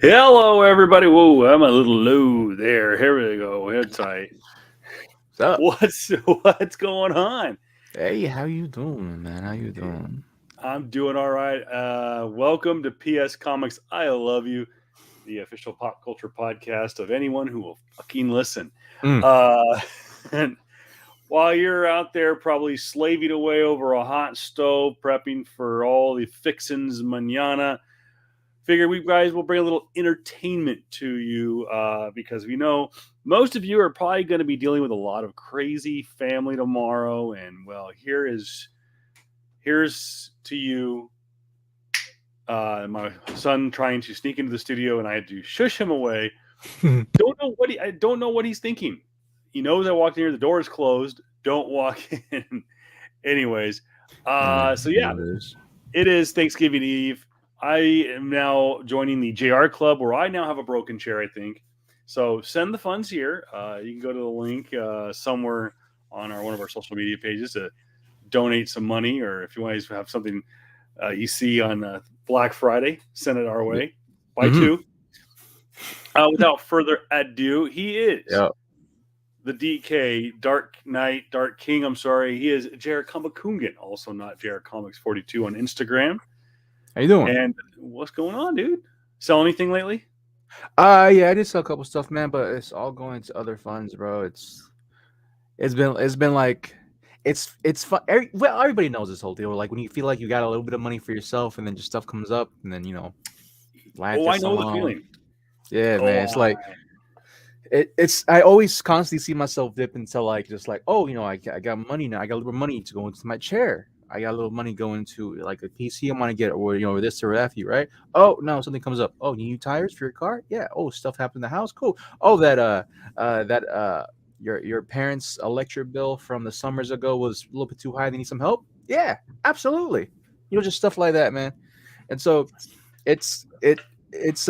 Hello, everybody. Whoa, I'm a little low there. Here we go. Head tight. What's up? What's going on? Hey, how you doing, man? How you doing? I'm doing all right. Welcome to PS Comics. I love you, the official pop culture podcast of anyone who will fucking listen. Mm. Uh, and while you're out there probably slaving away over a hot stove, prepping for all the fixins manana, figure we guys will bring a little entertainment to you because we know most of you are probably going to be dealing with a lot of crazy family tomorrow, and well, here's to you. My son trying to sneak into the studio, and I had to shush him away. I don't know what he's thinking. He knows I walked in here. The door is closed. Don't walk in. Anyways, so yeah, It is. it is Thanksgiving Eve. I am now joining the JR Club where I now have a broken chair, I think. So send the funds here. You can go to the link somewhere on one of our social media pages to donate some money, or if you want to have something you see on Black Friday, send it our Yeah. way. Buy Mm-hmm. two. Without further ado, he is Yeah. the DK, Dark King. I'm sorry. He is Jared Kamakungan, also not Jared Comics 42 on Instagram. How you doing? And what's going on, dude? Sell anything lately? Yeah, I did sell a couple stuff, man, but it's all going to other funds, bro. It's been like it's fun. Well, everybody knows this whole deal. Like when you feel like you got a little bit of money for yourself, and then just stuff comes up, and then Oh, I lands know the along. feeling. Yeah, Oh, man. It's like it's. I always constantly see myself dip into like just like, oh, I got money now. I got a little money to go into my chair. I got a little money going to like a PC I want to get, or or this or that, right? Oh no, something comes up. Oh, you need tires for your car? Yeah. Oh, stuff happened in the house. Cool. Oh, that your parents' electric bill from the summers ago was a little bit too high. They need some help. Yeah, absolutely. Just stuff like that, man. And so it's it it's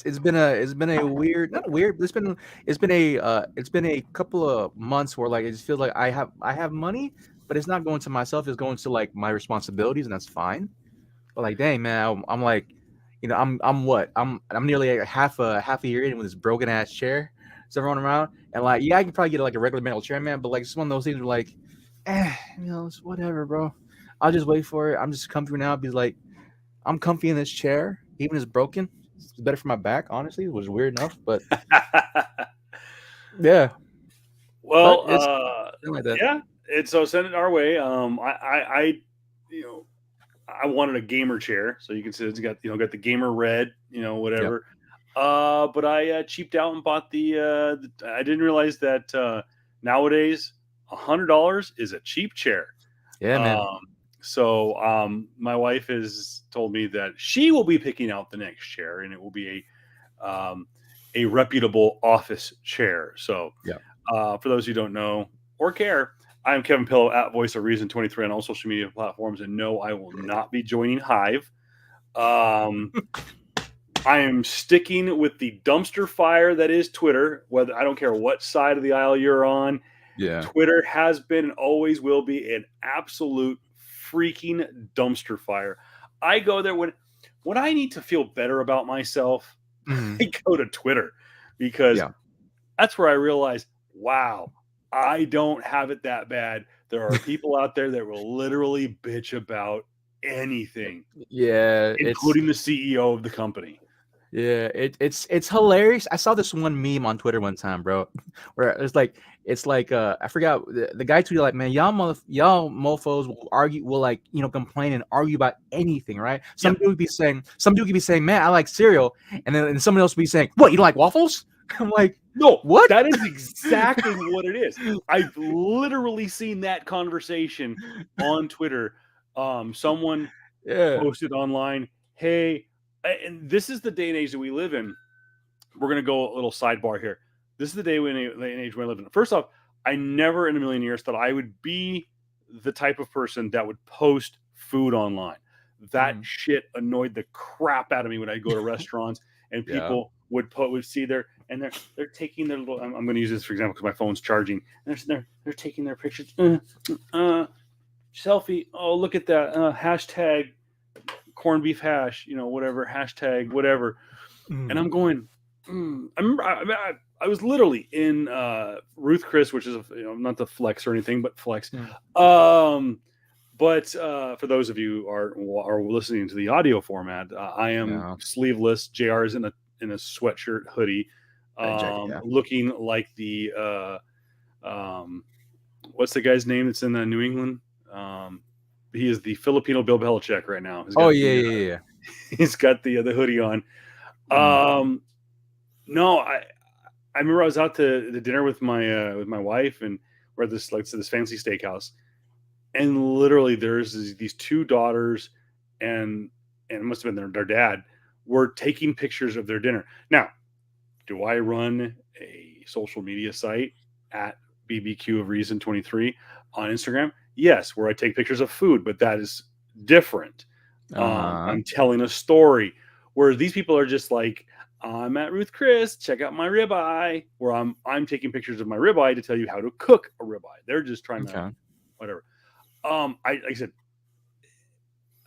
it's been a weird, not weird, but it's been a couple of months where like it just feels like I have money, but it's not going to myself, it's going to like my responsibilities, and that's fine. But like dang man, I'm like, I'm what? I'm nearly like half a year in with this broken ass chair. So everyone around, and like yeah, I can probably get like a regular metal chair, man, but like it's one of those things where like, it's whatever, bro. I'll just wait for it. I'm just comfy now. Be like, I'm comfy in this chair, even if it's broken. It's better for my back, honestly. It was weird enough, but yeah. But well, it's something like that. yeah. So send it our way. You know, I wanted a gamer chair, so you can see it's got the gamer red, Yep. whatever. But I cheaped out and bought I didn't realize that nowadays $100 is a cheap chair. Yeah, man. Um, so my wife has told me that she will be picking out the next chair, and it will be a reputable office chair. So Yeah. for those who don't know or care, I'm Kevin Pillow at Voice of Reason 23 on all social media platforms, and no, I will not be joining Hive. Um, I am sticking with the dumpster fire that is Twitter. Whether I don't care what side of the aisle you're on, Yeah. Twitter has been and always will be an absolute freaking dumpster fire. I go there when I need to feel better about myself. Hmm. I go to Twitter because Yeah. that's where I realize, wow, I don't have it that bad. There are people out there that will literally bitch about anything, Yeah. including the CEO of the company. It's hilarious. I saw this one meme on Twitter one time, bro, where it's like I forgot the guy tweeted like, man, y'all mofos will like complain and argue about anything, right? Yeah. Some dude could be saying, man, I like cereal, and someone else would be saying, what, you don't like waffles? I'm like, No, what? that is exactly what it is. I've literally seen that conversation on Twitter. Someone Yeah. posted online, hey, and this is the day and age that we live in. We're going to go a little sidebar here. This is the day and age we live in. First off, I never in a million years thought I would be the type of person that would post food online. That Mhm. shit annoyed the crap out of me when I go to restaurants and Yeah. people would see their and they're taking their little. I'm going to use this for example because my phone's charging. And they're taking their pictures. Selfie. Oh, look at that hashtag corned beef hash, whatever, hashtag, whatever. Mm. And I'm going, I remember I was literally in Ruth Chris, which is not the flex or anything, but flex. But for those of you who are listening to the audio format, I am sleeveless. JR is in a sweatshirt hoodie, looking like the what's the guy's name that's in New England? He is the Filipino Bill Belichick right now. Yeah. He's got the hoodie on. No, I remember I was out to dinner with my wife, and we're at this this fancy steakhouse, and literally there's these two daughters, and it must have been their dad, were taking pictures of their dinner. Now, do I run a social media site at BBQ of Reason 23 on Instagram? Yes, where I take pictures of food, but that is different. I'm telling a story, whereas these people are just like, I'm at Ruth Chris, check out my ribeye, where I'm taking pictures of my ribeye to tell you how to cook a ribeye. They're just trying to whatever. Like I said,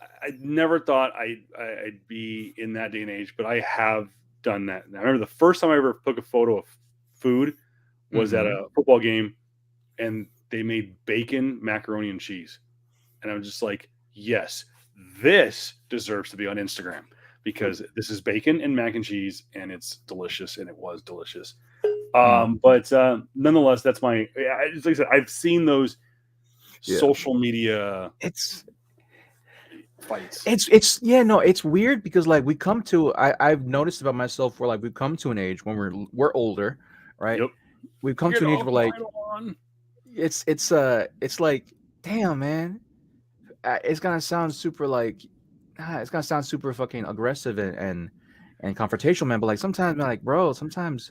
I never thought I'd be in that day and age, but I have done that. And I remember the first time I ever took a photo of food was at a football game, and they made bacon, macaroni, and cheese. And I was just like, yes, this deserves to be on Instagram, because this is bacon and mac and cheese, and it's delicious, and it was delicious. But nonetheless, that's my. Like I said, I've seen those social media. It's fights. It's weird because like we come to. I've noticed about myself where like we've come to an age when we're older, right? Yep. We've come to an age where like it's like, damn, man, it's gonna sound super like. It's gonna sound super fucking aggressive and confrontational, man. But like sometimes, man, like bro, sometimes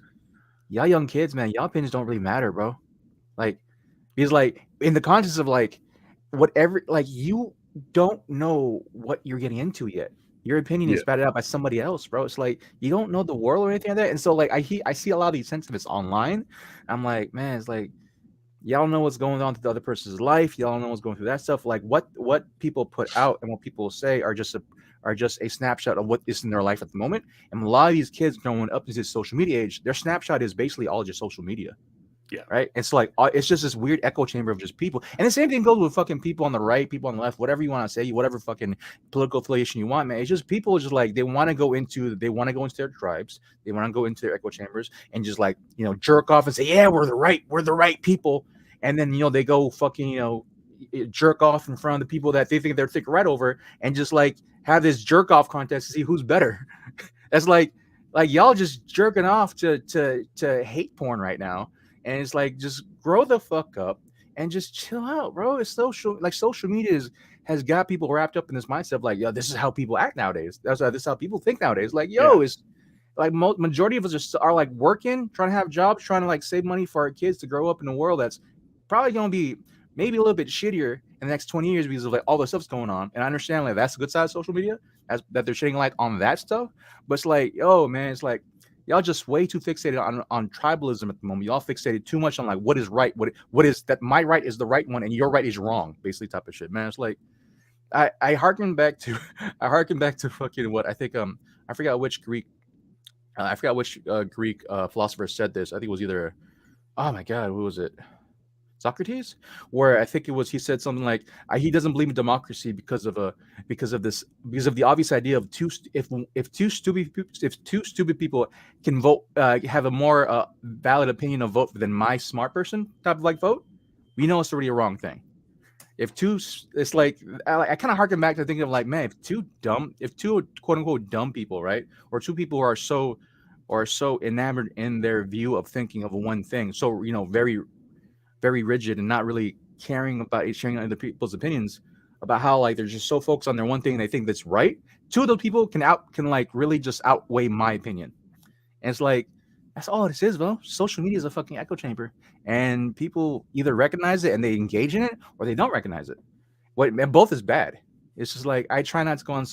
y'all young kids, man, y'all opinions don't really matter, bro. Like, because like in the context of like whatever, like you don't know what you're getting into yet. Your opinion is batted out by somebody else, bro. It's like you don't know the world or anything like that. And so like I see a lot of these sentiments online. I'm like, man, it's like y'all know what's going on to the other person's life. Y'all know what's going through that stuff. Like what people put out and what people say are just a snapshot of what is in their life at the moment. And a lot of these kids growing up in this social media age, their snapshot is basically all just social media. Yeah. Right. It's like it's just this weird echo chamber of just people. And the same thing goes with fucking people on the right, people on the left, whatever you want to say, whatever fucking political affiliation you want, man. It's just people just like they want to go into their tribes, they want to go into their echo chambers and just like, jerk off and say, yeah, we're the right people. And then, they go fucking, jerk off in front of the people that they think they're thick right over and just like have this jerk off contest to see who's better. That's like y'all just jerking off to hate porn right now. And it's like, just grow the fuck up and just chill out, bro. It's social media has got people wrapped up in this mindset of like, yo, this is how people act nowadays. This is how people think nowadays. Like, it's like majority of us are like working, trying to have jobs, trying to like save money for our kids to grow up in a world that's probably going to be maybe a little bit shittier in the next 20 years because of like all the stuff's going on. And I understand like that's a good side of social media, that they're shitting like on that stuff. But it's like, yo, man, it's like y'all just way too fixated on tribalism at the moment. Y'all fixated too much on like what is right, what is that my right is the right one and your right is wrong, basically type of shit, man. It's like I harken back to fucking what I think I forgot which Greek philosopher said this. I think it was either oh my god, who was it? Socrates, where I think he said something like he doesn't believe in democracy because of the obvious idea of if two stupid people can vote, have a more valid opinion of vote than my smart person type of like vote, we know it's already a wrong thing. It's like I kind of harken back to thinking of like, man, if two quote unquote dumb people, right, or two people who are so enamored in their view of thinking of one thing, so very very rigid and not really caring about sharing other people's opinions about how like they're just so focused on their one thing and they think that's right. Two of those people can like really just outweigh my opinion. And it's like, that's all it is, bro. Social media is a fucking echo chamber and people either recognize it and they engage in it or they don't recognize it. And both is bad. It's just like, I try not to go on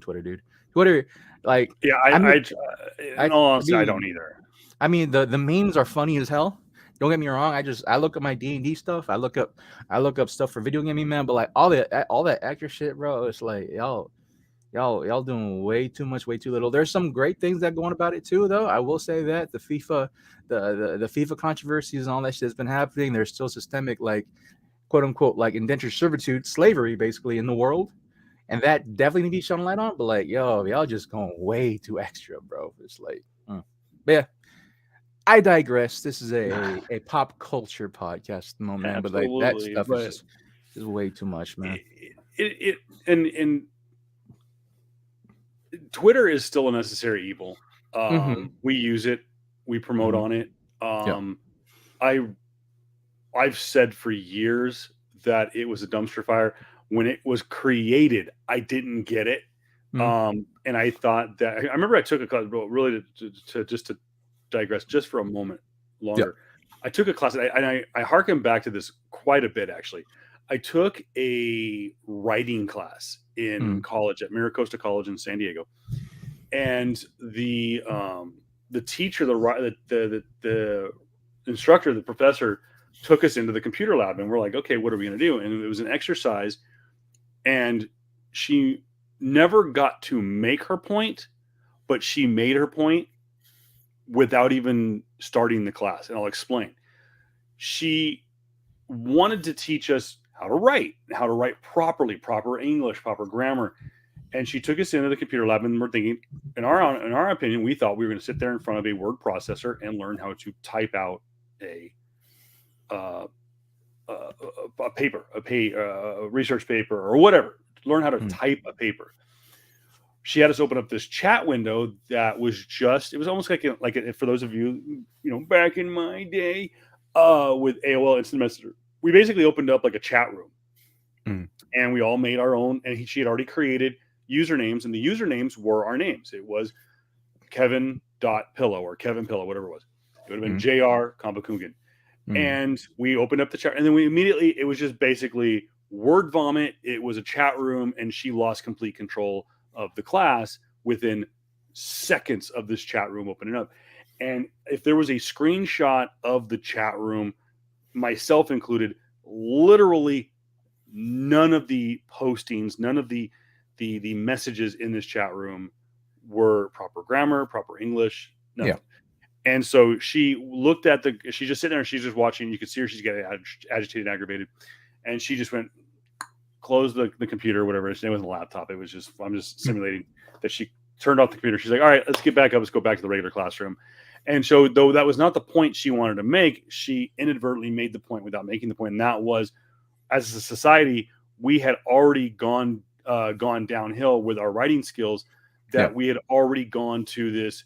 Twitter, dude. Twitter, like, yeah, I don't either. I mean, the memes are funny as hell. Don't get me wrong. I look up my D&D stuff. I look up stuff for video gaming, man. But like all that extra shit, bro. It's like, yo, Y'all doing way too much, way too little. There's some great things that go on about it too, though. I will say that the FIFA, the FIFA controversies and all that shit that's been happening. There's still systemic, like, quote unquote, like indentured servitude, slavery, basically in the world, and that definitely need to be shown light on. But like, yo, y'all just going way too extra, bro. It's like, but yeah. I digress. This is a pop culture podcast at the moment, man. But like that Absolutely, stuff but is just way too much, man. it and Twitter is still a necessary evil. We use it, we promote on it. Yeah. I I've said for years that it was a dumpster fire. When it was created, I didn't get it. And I thought that I remember I took a class, well, really to just to digress just for a moment longer. I took a class, and I harken back to this quite a bit, actually. I took a writing class in college at Miracosta College in San Diego, and the teacher, the instructor, the professor took us into the computer lab, and we're like, okay, what are we going to do? And it was an exercise, and she never got to make her point, but she made her point without even starting the class. And I'll explain. She wanted to teach us how to write properly, proper English, proper grammar. And she took us into the computer lab, and we're thinking, in our opinion, we thought we were going to sit there in front of a word processor and learn how to type out a paper, a research paper, or whatever. Learn how to type a paper. She had us open up this chat window that was it was almost like for those of you, back in my day, with AOL Instant Messenger, we basically opened up like a chat room, and we all made our own. And she had already created usernames, and the usernames were our names. It was Kevin.Pillow or Kevin Pillow, whatever it was. It would have been JR Kambakungan. And we opened up the chat, and then it was just basically word vomit. It was a chat room, and she lost complete control of the class within seconds of this chat room opening up. And if there was a screenshot of the chat room, myself included, literally none of the postings, none of the messages in this chat room were proper grammar, proper English, nothing. Yeah. And so she looked at she's just sitting there, she's just watching. You could see her, she's getting agitated, aggravated. And she just went, closed the computer or whatever. It wasn't a laptop. It was just, I'm just simulating that she turned off the computer. She's like, all right, let's get back up. Let's go back to the regular classroom. And so, though that was not the point she wanted to make, she inadvertently made the point without making the point. And that was, as a society, we had already gone downhill with our writing skills, that we had already gone to this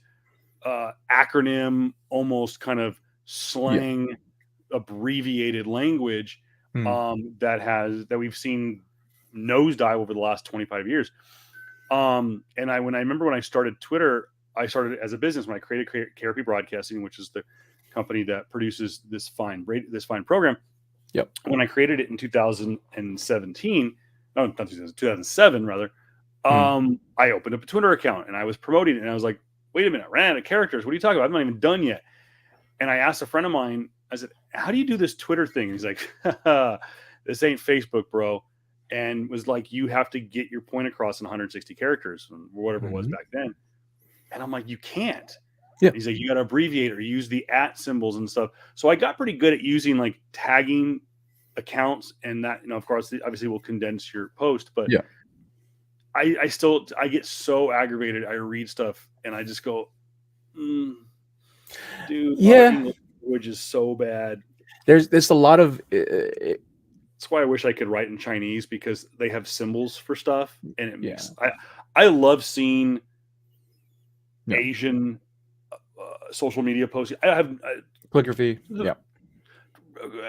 acronym, almost kind of slang, abbreviated language that we've seen nosedive over the last 25 years. And when I remember when I started Twitter, I started as a business when I created KRP Broadcasting, which is the company that produces this fine program. Yep. When I created it in 2007 rather, I opened up a Twitter account and I was promoting it, and I was like, wait a minute, I ran out of characters. What are you talking about? I'm not even done yet. And I asked a friend of mine, I said, how do you do this Twitter thing? And he's like, this ain't Facebook, bro. And was like, you have to get your point across in 160 characters or whatever it was back then. And I'm like, you can't. Yeah. He's like, you got to abbreviate or use the @ symbols and stuff. So I got pretty good at using like tagging accounts, and that, of course, obviously will condense your post. But yeah, I get so aggravated. I read stuff and I just go, dude, English language is so bad. There's a lot of. That's why I wish I could write in Chinese, because they have symbols for stuff, and it makes. I love seeing Asian social media posts. I have calligraphy. Yeah,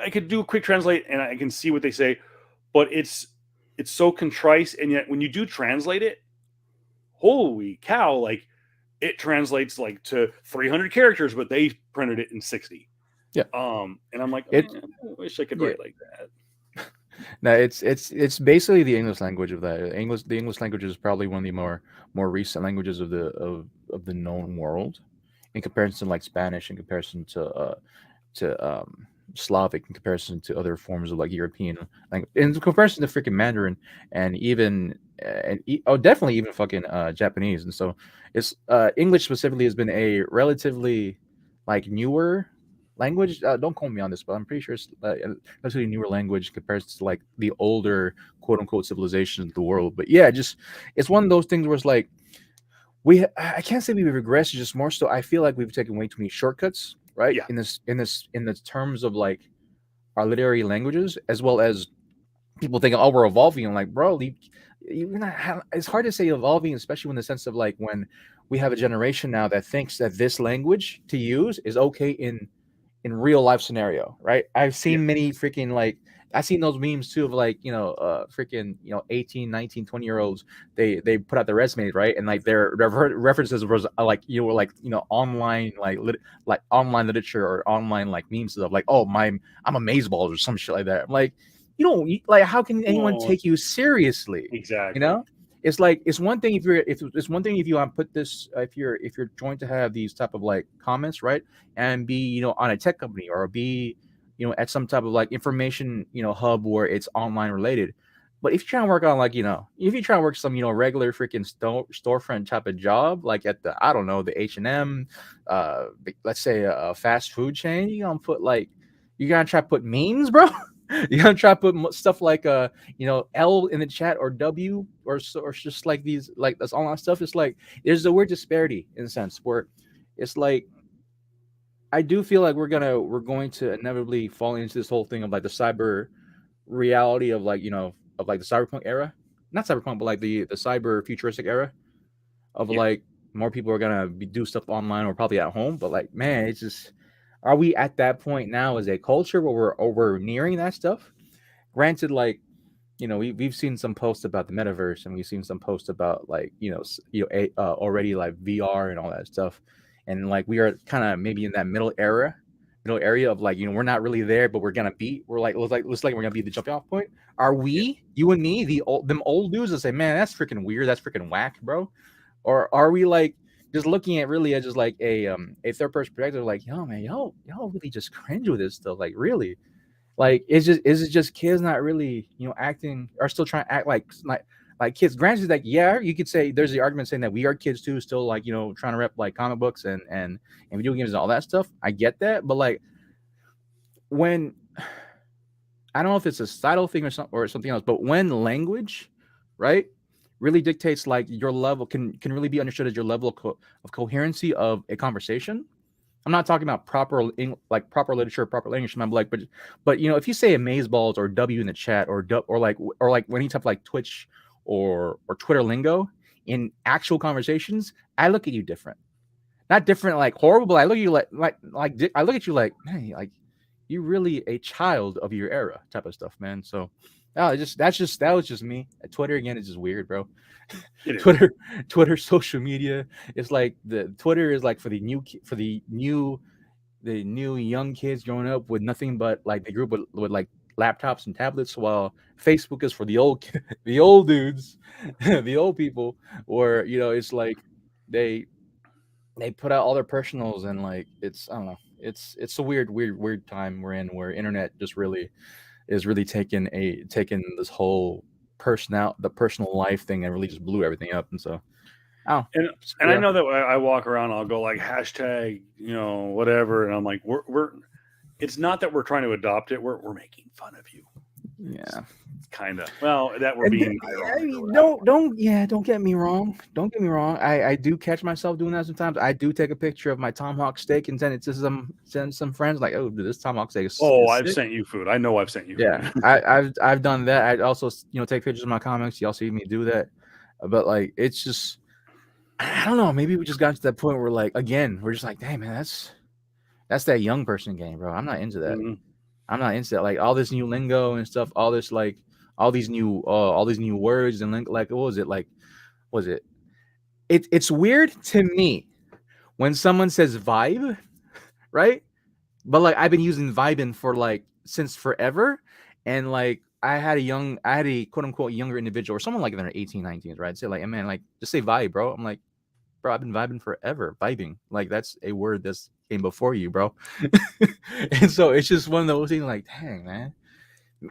I could do a quick translate and I can see what they say, but it's so contrite, and yet when you do translate it, holy cow! Like it translates like to 300 characters, but they printed it in 60. Yeah. And I'm like, I wish I could write like that. No, it's basically the English language of that. The English language is probably one of the more recent languages of the known world, in comparison to like Spanish, in comparison to Slavic in comparison to other forms of like European, like in comparison to freaking Mandarin and even definitely even fucking Japanese. And so it's English specifically has been a relatively like newer language. Don't quote me on this, but I'm pretty sure it's a relatively newer language compared to like the older quote unquote civilizations of the world. But yeah, just it's one of those things where it's like I can't say we've regressed, just more so I feel like we've taken way too many shortcuts, right? Yeah. In the terms of like our literary languages, as well as people think, oh, we're evolving. I'm like, bro, you're not. It's hard to say evolving, especially in the sense of like when we have a generation now that thinks that this language to use is okay in real life scenario, right? I've Yeah. seen many freaking like I've seen those memes too of like, freaking, 18, 19, 20-year olds. They put out their resumes, right? And like their references was like, online like online literature or online like memes stuff like, oh, I'm amazeballs or some shit like that. I'm like, like how can anyone Well, take you seriously? You exactly. know? It's like it's one thing if it's one thing if you put this if you're going to have these type of like comments, right? And be on a tech company or be at some type of like information hub where it's online related. But if you're trying to work on like if you're trying to work some regular freaking storefront type of job like at the I don't know the H&M, let's say a fast food chain, you're gonna try to put memes, bro. You're gonna try to put stuff like L in the chat or W or just like these like that's online stuff. It's like there's a weird disparity in a sense where it's like I do feel like we're going to inevitably fall into this whole thing of like the cyber reality of like of like the cyberpunk era, not cyberpunk, but like the cyber futuristic era of Yeah. like more people are gonna do stuff online or probably at home. But like, man, it's just are we at that point now as a culture where we're nearing that stuff? Granted, like we've seen some posts about the metaverse and we've seen some posts about like already like VR and all that stuff, and like we are kind of maybe in that middle area of like we're not really there but we're like looks like we're gonna be the jumping off point. Are Yeah. we, you and me, them old dudes that say, man, that's freaking weird, that's freaking whack, bro? Or are we like just looking at really as just like a third person perspective, like, yo man, y'all really just cringe with this stuff, like really? Like, is it just kids not really, acting or still trying to act like kids? Granted, like, yeah, you could say there's the argument saying that we are kids too, still like, trying to rep like comic books and video games and all that stuff. I get that, but like when I don't know if it's a societal thing or something else, but when language, right, really dictates like your level can really be understood as your level of coherency of a conversation. I'm not talking about like proper literature, proper language, man, but if you say amazeballs or W in the chat or like any type of like Twitch or Twitter lingo in actual conversations, I look at you different. Not different like horrible, but I look at you I look at you like, man, like you really a child of your era type of stuff, man. So that was just me. Twitter again is just weird, bro. It is. Twitter, social media. It's like the Twitter is like for the new young kids growing up with nothing but like they grew up with like laptops and tablets, while Facebook is for the the old dudes, the old people, where it's like they put out all their personals and like it's I don't know. It's a weird time we're in where internet just really is really taking this whole the personal life thing and really just blew everything up. And so oh And I know that I walk around, I'll go like hashtag, whatever, and I'm like, we're. It's not that we're trying to adopt it. We're making fun of you. yeah. Kind of. Well, that we're being ironic. Don't get me wrong. Don't get me wrong. I do catch myself doing that sometimes. I do take a picture of my tomahawk steak and send it to some friends like, oh, this tomahawk steak is I've sick. sent you food. I know I've sent you Yeah, food. I've done that. I also take pictures of my comics. Y'all see me do that, but like it's just I don't know. Maybe we just got to that point where like again we're just like, dang man, that's that young person game, bro. I'm not into that. Mhm. I'm not into that. Like all this new lingo and stuff, all this like all these new words and like what was it like? Was it? It's weird to me when someone says vibe, right? But like I've been using vibing for like since forever, and like I had a quote unquote younger individual or someone like in their 18, 19s, right? Say like, hey, man, like just say vibe, bro. I'm like, bro, I've been vibing forever. Vibing, like that's a word that's came before you, bro. And so it's just one of those things. Like, dang, man.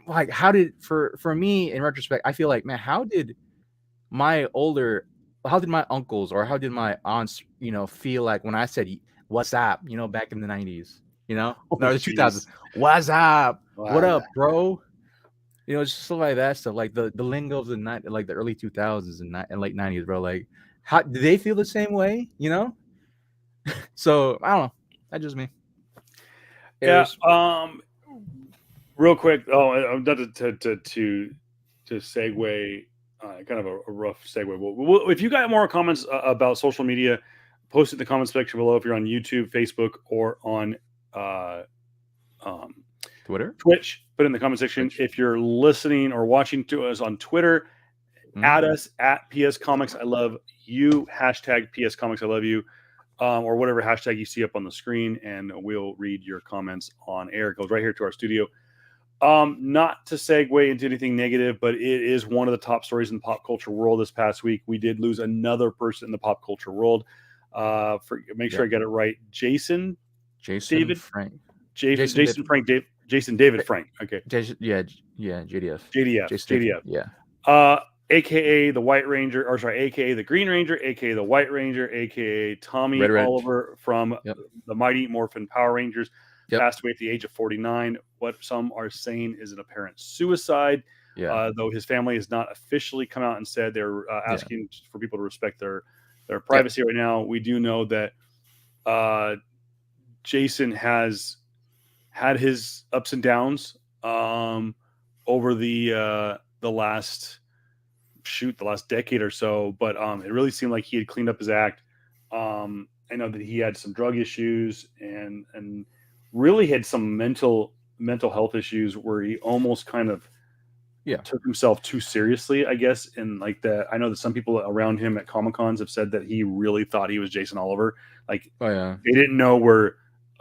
Like, how did for me in retrospect, I feel like, man, my older, how did my uncles or how did my aunts, feel like when I said "What's up," back in the '90s, Oh, no, the 2000s, jeez. "What's up? What Wow. up, bro?" It's just stuff like that stuff, like the lingo of the night, like the early 2000s and late '90s, bro. Like, how do they feel the same way? So I don't know. That's just me. Yeah. Airs. Real quick. Oh, I'm not to segue. Kind of a rough segue. If you got more comments about social media, post it in the comment section below. If you're on YouTube, Facebook, or on uh, um, Twitter, Twitch, put it in the comment section. Twitch. If you're listening or watching to us on Twitter, add us at PS Comics. I love you. Hashtag PS Comics. I love you. Or whatever hashtag you see up on the screen, and we'll read your comments on air. It goes right here to our studio. Not to segue into anything negative, but it is one of the top stories in the pop culture world this past week. We did lose another person in the pop culture world. Make sure I get it right. Jason David Frank. Jason David Frank. Okay. JDF. JDF. Yeah. AKA the White Ranger, or sorry, AKA the Green Ranger, AKA the White Ranger, AKA Tommy Red Ranch. Oliver from the Mighty Morphin Power Rangers, Yep. passed away at the age of 49. What some are saying is an apparent suicide. Yeah. Though his family has not officially come out and said they're asking for people to respect their privacy right now. We do know that Jason has had his ups and downs over the last decade or so, but it really seemed like he had cleaned up his act. I know that he had some drug issues and really had some mental health issues where he almost kind of took himself too seriously, I guess. And like that, I know that some people around him at Comic-Cons have said that he really thought he was Jason Oliver. Like, they didn't know where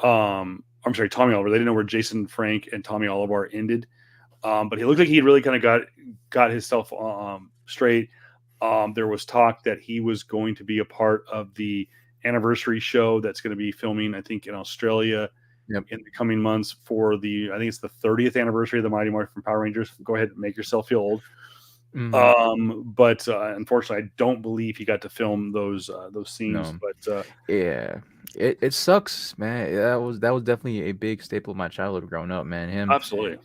I'm sorry, Tommy Oliver. They didn't know where Jason Frank and Tommy Oliver ended. But he looked like he really kind of got himself straight. There was talk that he was going to be a part of the anniversary show that's going to be filming, I think, in Australia in the coming months for I think it's the 30th anniversary of the Mighty Morphin Power Rangers. Go ahead and make yourself feel old. Mm-hmm. But unfortunately, I don't believe he got to film those scenes. No. But yeah, it sucks, man. That was definitely a big staple of my childhood growing up, man. Absolutely.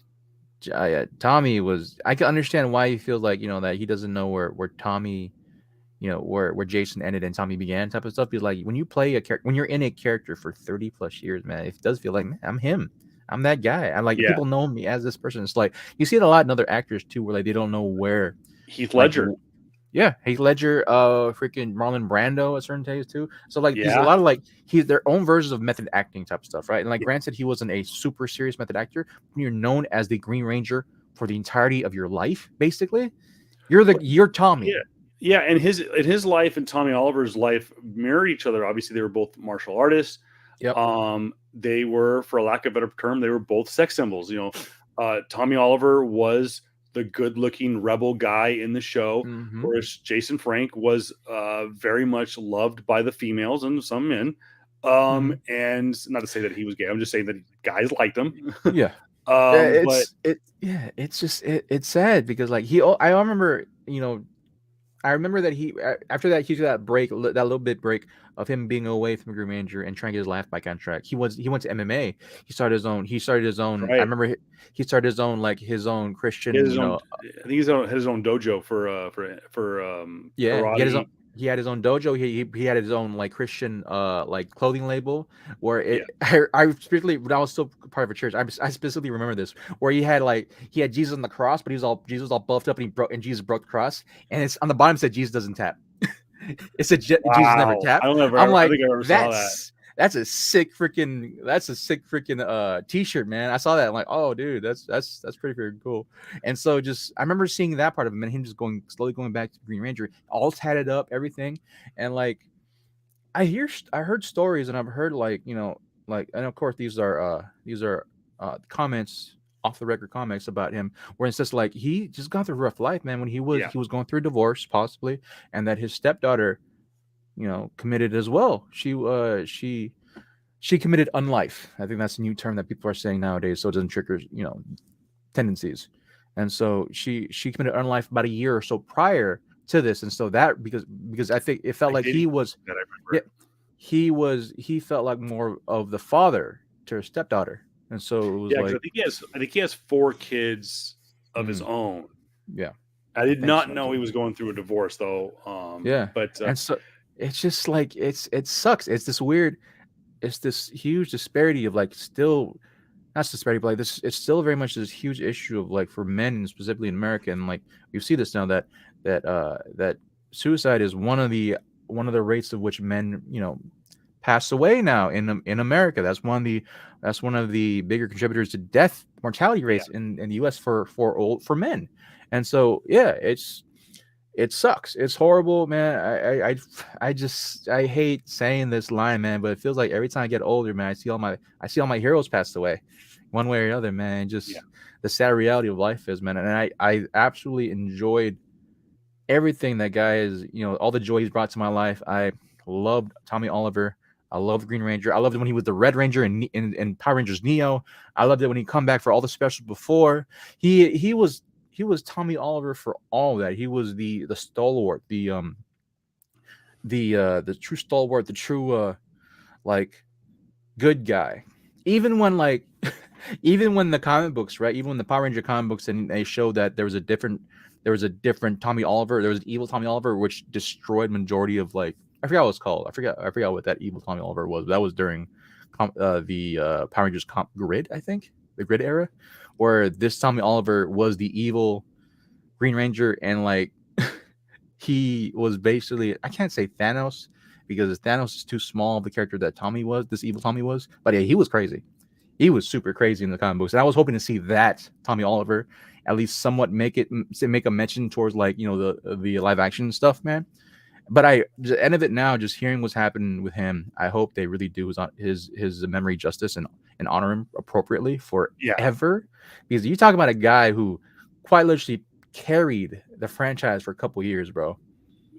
Tommy was. I can understand why he feels like that he doesn't know where Tommy, where Jason ended and Tommy began, type of stuff. Because like when you play a character, when you're in a character for 30 plus years, man, it does feel like, man, I'm him. I'm that guy. I'm like, people know me as this person. It's like you see it a lot in other actors too, where like they don't know where. Heath Ledger. Heath Ledger, freaking Marlon Brando at certain days too. So like there's a lot of like their own versions of method acting type stuff, right? And like granted, he wasn't a super serious method actor. When you're known as the Green Ranger for the entirety of your life, basically, you're Tommy. Yeah, and his life and Tommy Oliver's life mirrored each other. Obviously, they were both martial artists. Yep. They were, for lack of a better term, they were both sex symbols. Tommy Oliver was the good-looking rebel guy in the show, whereas Jason Frank was very much loved by the females and some men. And not to say that he was gay, I'm just saying that guys liked him. It's sad because like I remember, I remember that he after that he took that little bit break of him being away from Green Ranger and trying to get his life back on track. He went to MMA. He started his own. Right. I remember he started his own Christian. I think he had his own dojo for karate. He had his own dojo. He had his own like Christian clothing label where I specifically, when I was still part of a church, I specifically remember this, where he had Jesus on the cross, but Jesus was all buffed up and Jesus broke the cross, and it's on the bottom said Jesus doesn't tap. It said Jesus never tapped. I'm like, that's a sick freaking t-shirt, man. I saw that. I'm like, oh dude, that's pretty very cool. And so I remember seeing that part of him and him just slowly going back to Green Ranger, all tatted up, everything. And like I heard stories, and I've heard and of course these are comments, off the record comments about him, where it's just like he just got through a rough life, man, when he was going through a divorce possibly, and that his stepdaughter committed as well. She committed unlife. I think that's a new term that people are saying nowadays, so it doesn't trigger tendencies. And so she committed unlife about a year or so prior to this, and so that because I think it felt I like did he was, that. I yeah, remember. he felt like more of the father to her stepdaughter, and so it was Yeah, because like, I think he has 4 kids of his mm, own. yeah, I I did think not so know he too. was going through a divorce though. Yeah, But and so it's just like it sucks. It's this huge disparity of like still not disparity, but like this, it's still very much this huge issue of like for men specifically in America, and like we see this now that suicide is one of the rates of which men pass away now in America. That's one of the bigger contributors to death mortality yeah, rates in the U.S. for men, and so yeah, it sucks. It's horrible, man. I hate saying this line, man, but it feels like every time I get older, man, I see all my heroes passed away, one way or another, man. yeah. Just the sad reality of life is, man. And I absolutely enjoyed everything that guy is, all the joy he's brought to my life. I loved Tommy Oliver. I loved Green Ranger. I loved it when he was the Red Ranger in Power Rangers Neo. I loved it when he come back for all the specials before. He was Tommy Oliver for all of that. He was the stalwart, the true stalwart, the true like good guy. Even when like even when the comic books, right? Even when the Power Ranger comic books and they showed that there was a different Tommy Oliver, there was an evil Tommy Oliver which destroyed majority of like I forgot what it's called. I forgot what that evil Tommy Oliver was. That was during the Power Rangers Grid, I think, the Grid era, where this Tommy Oliver was the evil Green Ranger, and like he was basically, I can't say Thanos because Thanos is too small of the character that Tommy was, this evil Tommy was. But yeah, he was crazy. He was super crazy in the comic books, and I was hoping to see that Tommy Oliver at least somewhat make a mention towards like the live action stuff, man. But the end of it now, just hearing what's happening with him, I hope they really do his memory justice and honor him appropriately Yeah, forever, because you talk about a guy who quite literally carried the franchise for a couple years, bro.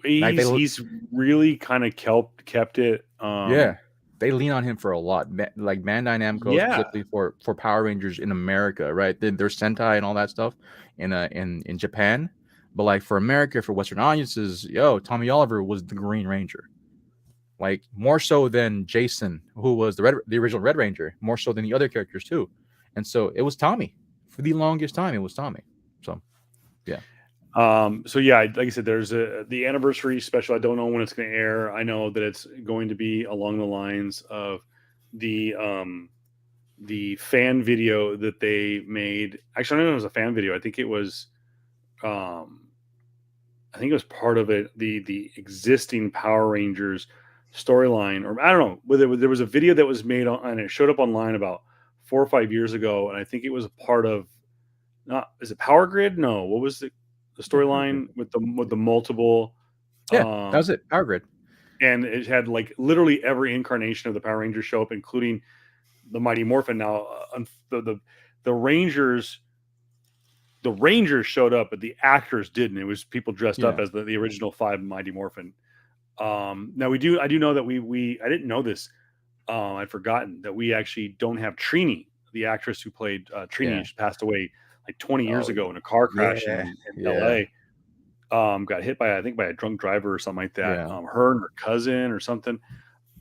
Like he's really kind of kept it. yeah, they lean on him for a lot. Like Bandai Namco Yeah, specifically for Power Rangers in America, right? There's Sentai and all that stuff in Japan, but like for America, for Western audiences, Tommy Oliver was the Green Ranger, like more so than Jason, who was the original Red Ranger, more so than the other characters too. And so it was Tommy for the longest time. It was Tommy. So yeah, So yeah, like I said, there's the anniversary special. I don't know when it's going to air. I know that it's going to be along the lines of the fan video that they made. Actually, I don't know if it was a fan video. Um, I think it was part of it. The existing Power Rangers storyline, or I don't know whether there was a video that was made on, and it showed up online about 4 or 5 years ago, and I think it was a part of, not, is it Power Grid? No, what was the storyline with the multiple, yeah, that um was it. Power Grid. and it had like literally every incarnation of the Power Rangers show up, including the Mighty Morphin. Now the Rangers, showed up, but the actors didn't. It was people dressed up Yeah, as the original 5 Mighty Morphin. Now I do know that we I didn't know this. I'd forgotten that we actually don't have Trini, the actress who played Trini. yeah. She passed away like 20 years Oh ago in a car crash yeah, in yeah, LA. Got hit by, I think, by a drunk driver or something like that. yeah, Her and her cousin or something.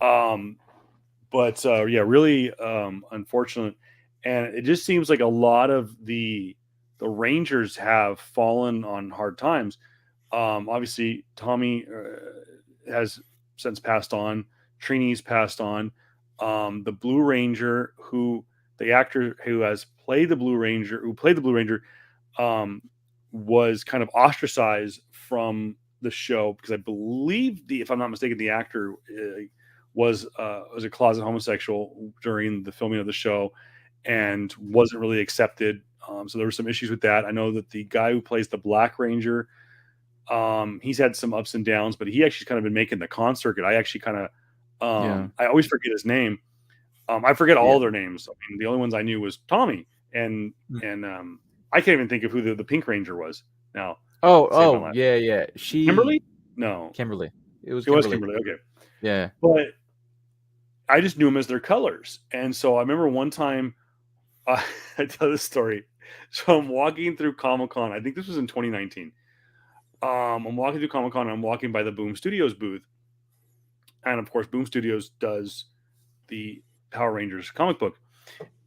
Um, but yeah, really unfortunate. And it just seems like a lot of the Rangers have fallen on hard times. Obviously, Tommy has since passed on. Trini's passed on. The Blue Ranger, the actor who played the Blue Ranger, um, was kind of ostracized from the show because I believe if I'm not mistaken, the actor was a closet homosexual during the filming of the show and wasn't really accepted. So there were some issues with that. I know that the guy who plays the Black Ranger, he's had some ups and downs, but he actually kind of been making the con circuit. I actually kind of, yeah, I always forget his name. I forget yeah. all their names. I mean, the only ones I knew was Tommy and Mm. I can't even think of who the Pink Ranger was now. Oh, Save my oh, life. yeah, yeah. Kimberly? No. Kimberly. It was It was Kimberly. Kimberly. Okay, Yeah. but I just knew them as their colors, and so I remember one time I tell this story. So I'm walking through Comic Con. I think this was in 2019. I'm walking through Comic Con. I'm walking by the Boom Studios booth, and of course, Boom Studios does the Power Rangers comic book.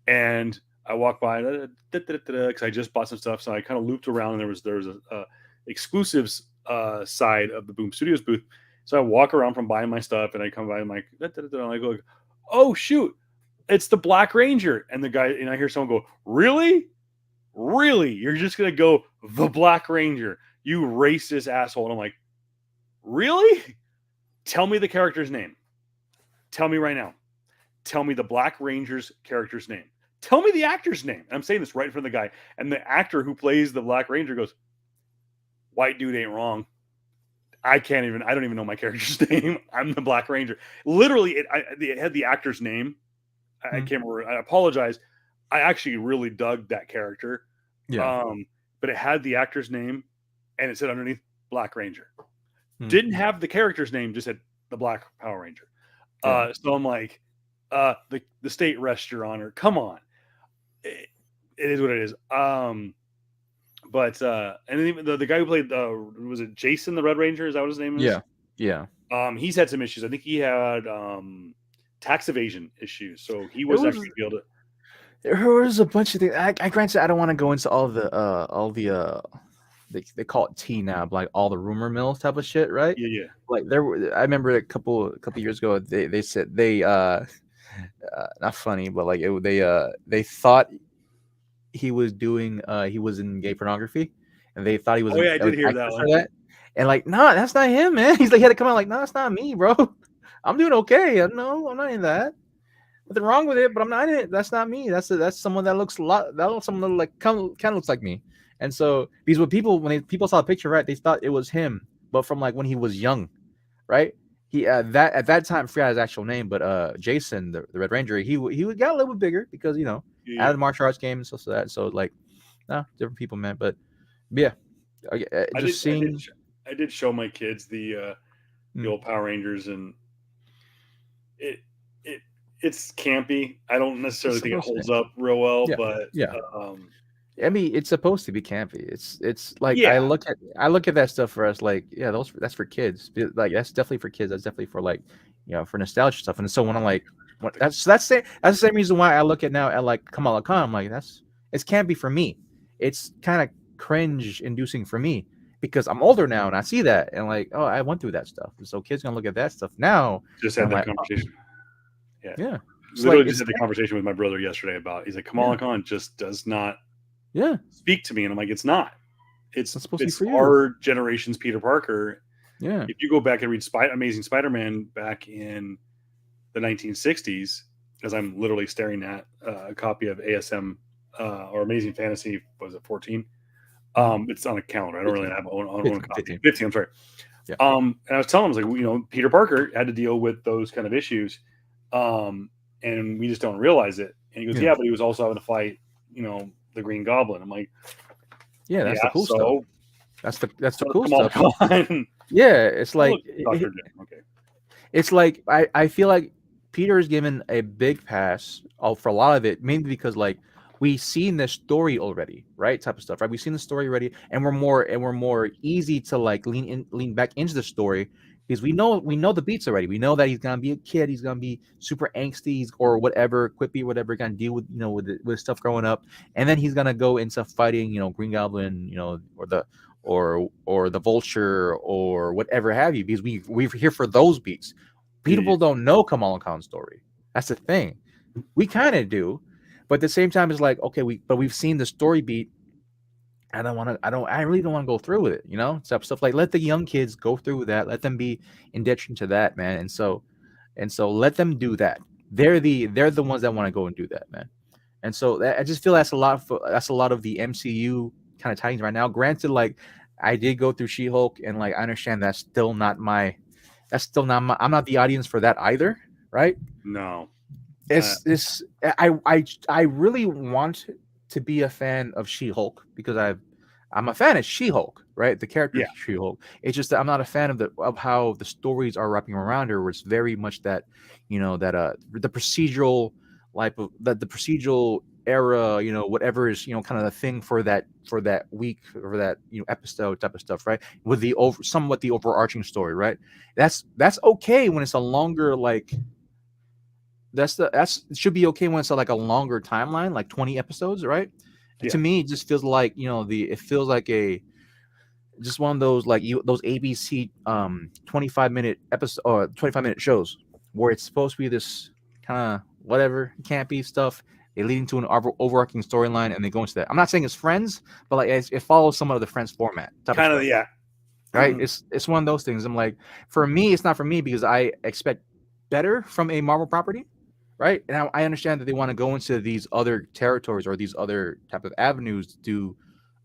And I walked by because I just bought some stuff, so I kind of looped around, and there was a exclusives side of the Boom Studios booth. So I walk around from buying my stuff, and I come by and I'm like, and I go, oh shoot, it's the Black Ranger, and the guy, and I hear someone go, really, really, you're just gonna go the Black Ranger, you racist asshole? And I'm like, really? Tell me the character's name. Tell me right now. Tell me the Black Ranger's character's name. Tell me the actor's name. And I'm saying this right in front of the guy. And the actor who plays the Black Ranger goes, white dude ain't wrong. I don't even know my character's name. I'm the Black Ranger. Literally, it had the actor's name. I can't remember. I apologize. I actually really dug that character. Yeah. But it had the actor's name, and it said underneath Black Ranger. Didn't have the character's name, just said the Black Power Ranger. So I'm like, the state rests your honor. Come on. It is what it is. But and then even the guy who played was it Jason the Red Ranger? Is that what his name is? Yeah. He's had some issues. I think he had tax evasion issues, so he was actually able to. There was a bunch of things. I granted I don't want to go into all the they call it tea now, but like all the rumor mill type of shit, right? Yeah. Like I remember a couple years ago they said they not funny, but like they thought he was doing he was in gay pornography, and they thought he was. Oh yeah, I did hear that one. That. And like, no, that's not him, man. He's like, he had to come out like, no, that's not me, bro. I'm doing okay. No, I'm not in that. Nothing wrong with it, but I'm not in it. That's not me. That's someone that looks a lot. That looks someone that like kind of looks like me. And so because when people saw the picture, right, they thought it was him, but from like when he was young, right? He at that time, I forgot his actual name, but Jason, the Red Ranger, he got a little bit bigger because out of the martial arts game and stuff like that. So like, no, different people, man. But yeah, I did show my kids the old Power Rangers, and it's campy. I don't necessarily think it holds up real well, but I mean, it's supposed to be campy. It's like I look at that stuff for us like, yeah, that's for kids. Like that's definitely for kids. That's definitely for like, for nostalgia stuff. And so when I'm like, that's the same reason why I look at now at like Kamala Khan. I'm like, it's campy for me. It's kind of cringe inducing for me because I'm older now and I see that and like, oh, I went through that stuff. And so kids gonna look at that stuff now. Just had that conversation. Yeah. Literally just had the conversation with my brother yesterday about. He's like, Kamala Khan just does not. Speak to me, and I'm like, it's not. It's our generation's Peter Parker. Yeah. If you go back and read Amazing Spider-Man back in the 1960s, as I'm literally staring at a copy of ASM or Amazing Fantasy, was it 14? It's on a calendar. I don't really have my own copy. 15. I'm sorry. Yeah. And I was telling him, I was like, Peter Parker had to deal with those kind of issues, and we just don't realize it. And he goes, yeah, but he was also having to fight, the Green Goblin. I'm like, yeah, that's the cool stuff. That's the cool stuff. Yeah, it's like it's like I feel like Peter is given a big pass for a lot of it, mainly because like we've seen this story already, right? Type of stuff, right? We've seen the story already, and we're more easy to like lean back into the story. Because we know the beats already. We know that he's gonna be a kid. He's gonna be super angsty or whatever, quippy, whatever. Gonna deal with with stuff growing up, and then he's gonna go into fighting, Green Goblin, or the Vulture or whatever have you. Because we're here for those beats. People don't know Kamala Khan's story. That's the thing. We kind of do, but at the same time, it's like okay, we've seen the story beat. I really don't want to go through with it, stuff like let the young kids go through with that, let them be indifferent to that, man. And so let them do that. They're the ones that want to go and do that, man. And so I just feel that's a lot of the MCU kind of tidings right now. Granted, like I did go through She-Hulk, and like I understand I'm not the audience for that either, right? No. I really want to be a fan of She-Hulk because I'm a fan of She-Hulk, right? The character Yeah. She-Hulk. It's just that I'm not a fan of how the stories are wrapping around her, where it's very much that, that the procedural the procedural era, whatever is, kind of the thing for that week or that episode type of stuff, right? With the somewhat the overarching story, right? That's okay when it's a longer it should be okay when it's like a longer timeline, like 20 episodes, right? And to me, it just feels like it feels like just one of those those ABC 25-minute episode or 25-minute shows where it's supposed to be this kind of whatever campy stuff. They lead into an overarching storyline and they go into that. I'm not saying it's Friends, but like it follows some of the Friends format. Kind of, yeah. Right. It's one of those things. I'm like, for me, it's not for me because I expect better from a Marvel property. Right. And I understand that they want to go into these other territories or these other type of avenues to do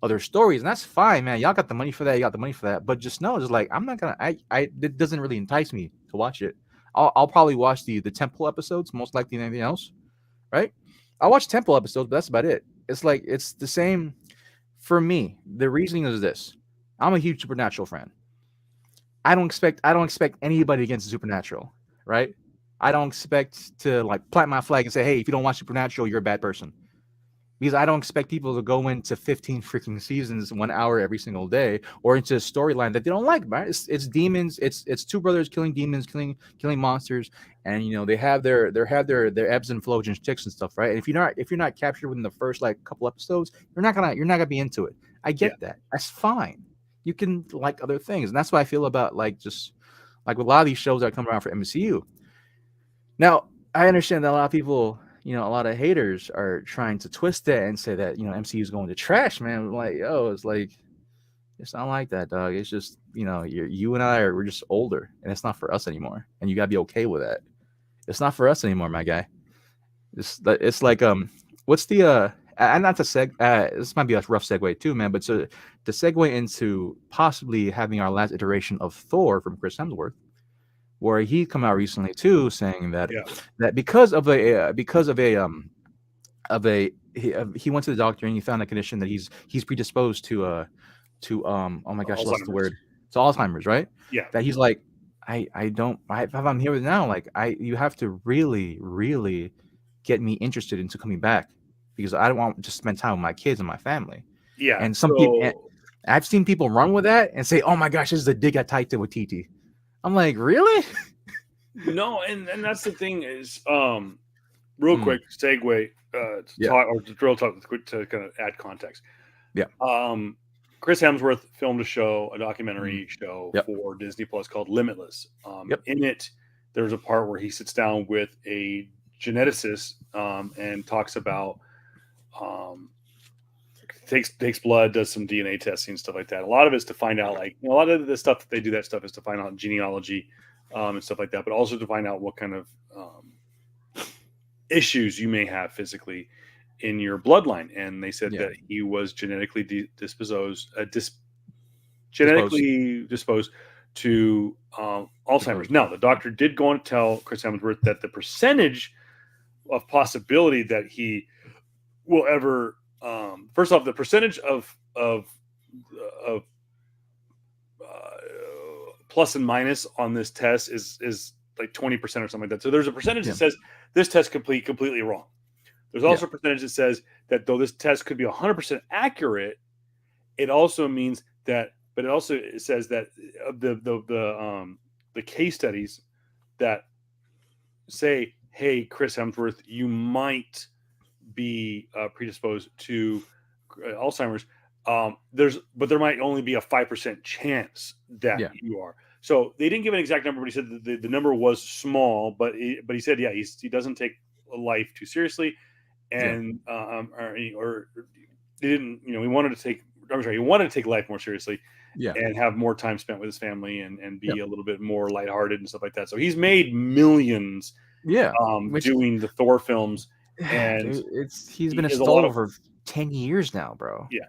other stories. And that's fine, man. Y'all got the money for that. You got the money for that. But just know, just like, I'm not going to, it doesn't really entice me to watch it. I'll probably watch the Temple episodes, most likely than anything else. Right. I'll watch Temple episodes, but that's about it. It's like, it's the same for me. The reasoning is this. I'm a huge Supernatural fan. I don't expect anybody against Supernatural. Right. I don't expect to like plant my flag and say, hey, if you don't watch Supernatural, you're a bad person. Because I don't expect people to go into 15 freaking seasons, 1 hour every single day, or into a storyline that they don't like, right? It's demons, it's two brothers killing demons, killing monsters, and they have their ebbs and flows and sticks and stuff, right? And if you're not captured within the first like couple episodes, you're not gonna be into it. I get that. That's fine. You can like other things, and that's what I feel about like just like with a lot of these shows that come around for MCU. Now, I understand that a lot of people, a lot of haters are trying to twist that and say that, MCU is going to trash, man. I'm like, it's like, it's not like that, dog. It's just, you and we're just older and it's not for us anymore. And you got to be okay with that. It's not for us anymore, my guy. It's like, what's the, not to this might be a rough segue too, man, but to segue into possibly having our last iteration of Thor from Chris Hemsworth, where he come out recently too, saying that because of he went to the doctor and he found a condition that he's predisposed to oh my gosh, what's the word? To Alzheimer's, right? Yeah. That he's like, if I'm here now, like you have to really, really get me interested into coming back because I don't want to just spend time with my kids and my family. Yeah. And I've seen people run with that and say, oh my gosh, this is the dig I typed in with TT. I'm like, really? No, and that's the thing is, real quick segue to kind of add context. Yeah. Chris Hemsworth filmed a documentary show for Disney Plus called Limitless. In it, there's a part where he sits down with a geneticist and talks about takes blood, does some DNA testing, stuff like that. A lot of it's to find out, like a lot of the stuff that they do that stuff is to find out genealogy and stuff like that, but also to find out what kind of issues you may have physically in your bloodline. And they said that he was genetically disposed to Alzheimer's. Now, the doctor did go on to tell Chris Hemsworth that the percentage of possibility that he will ever first off, the percentage of plus and minus on this test is like 20% or something like that. So there's a percentage that says this test completely wrong. There's also a percentage that says that though this test could be 100% accurate, it also means that, but it also says that the case studies that say, hey, Chris Hemsworth, you might be predisposed to Alzheimer's. There might only be a 5% chance that you are. So they didn't give an exact number, but he said that the number was small. But he said, he doesn't take life too seriously, and or they didn't. He wanted to take life more seriously, and have more time spent with his family and be a little bit more lighthearted and stuff like that. So he's made millions, doing the Thor films. And he's been a star for 10 years now, bro. Yeah.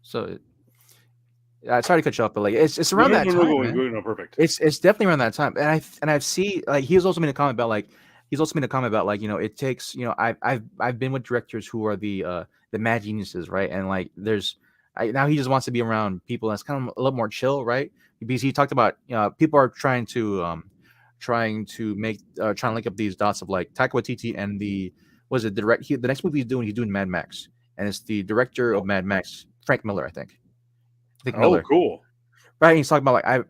So sorry to cut you off, but like it's around that time. No, perfect. It's definitely around that time. And I've seen like he's also made a comment about like it takes, I've been with directors who are the mad geniuses, right? And like there's Now he just wants to be around people that's kind of a little more chill, right? Because he talked about people are trying to link up these dots of like Taika Waititi and the the next movie he's doing Mad Max, and it's the director of Mad Max, Frank Miller, I think. Oh, Miller. cool. Right, and he's talking about like I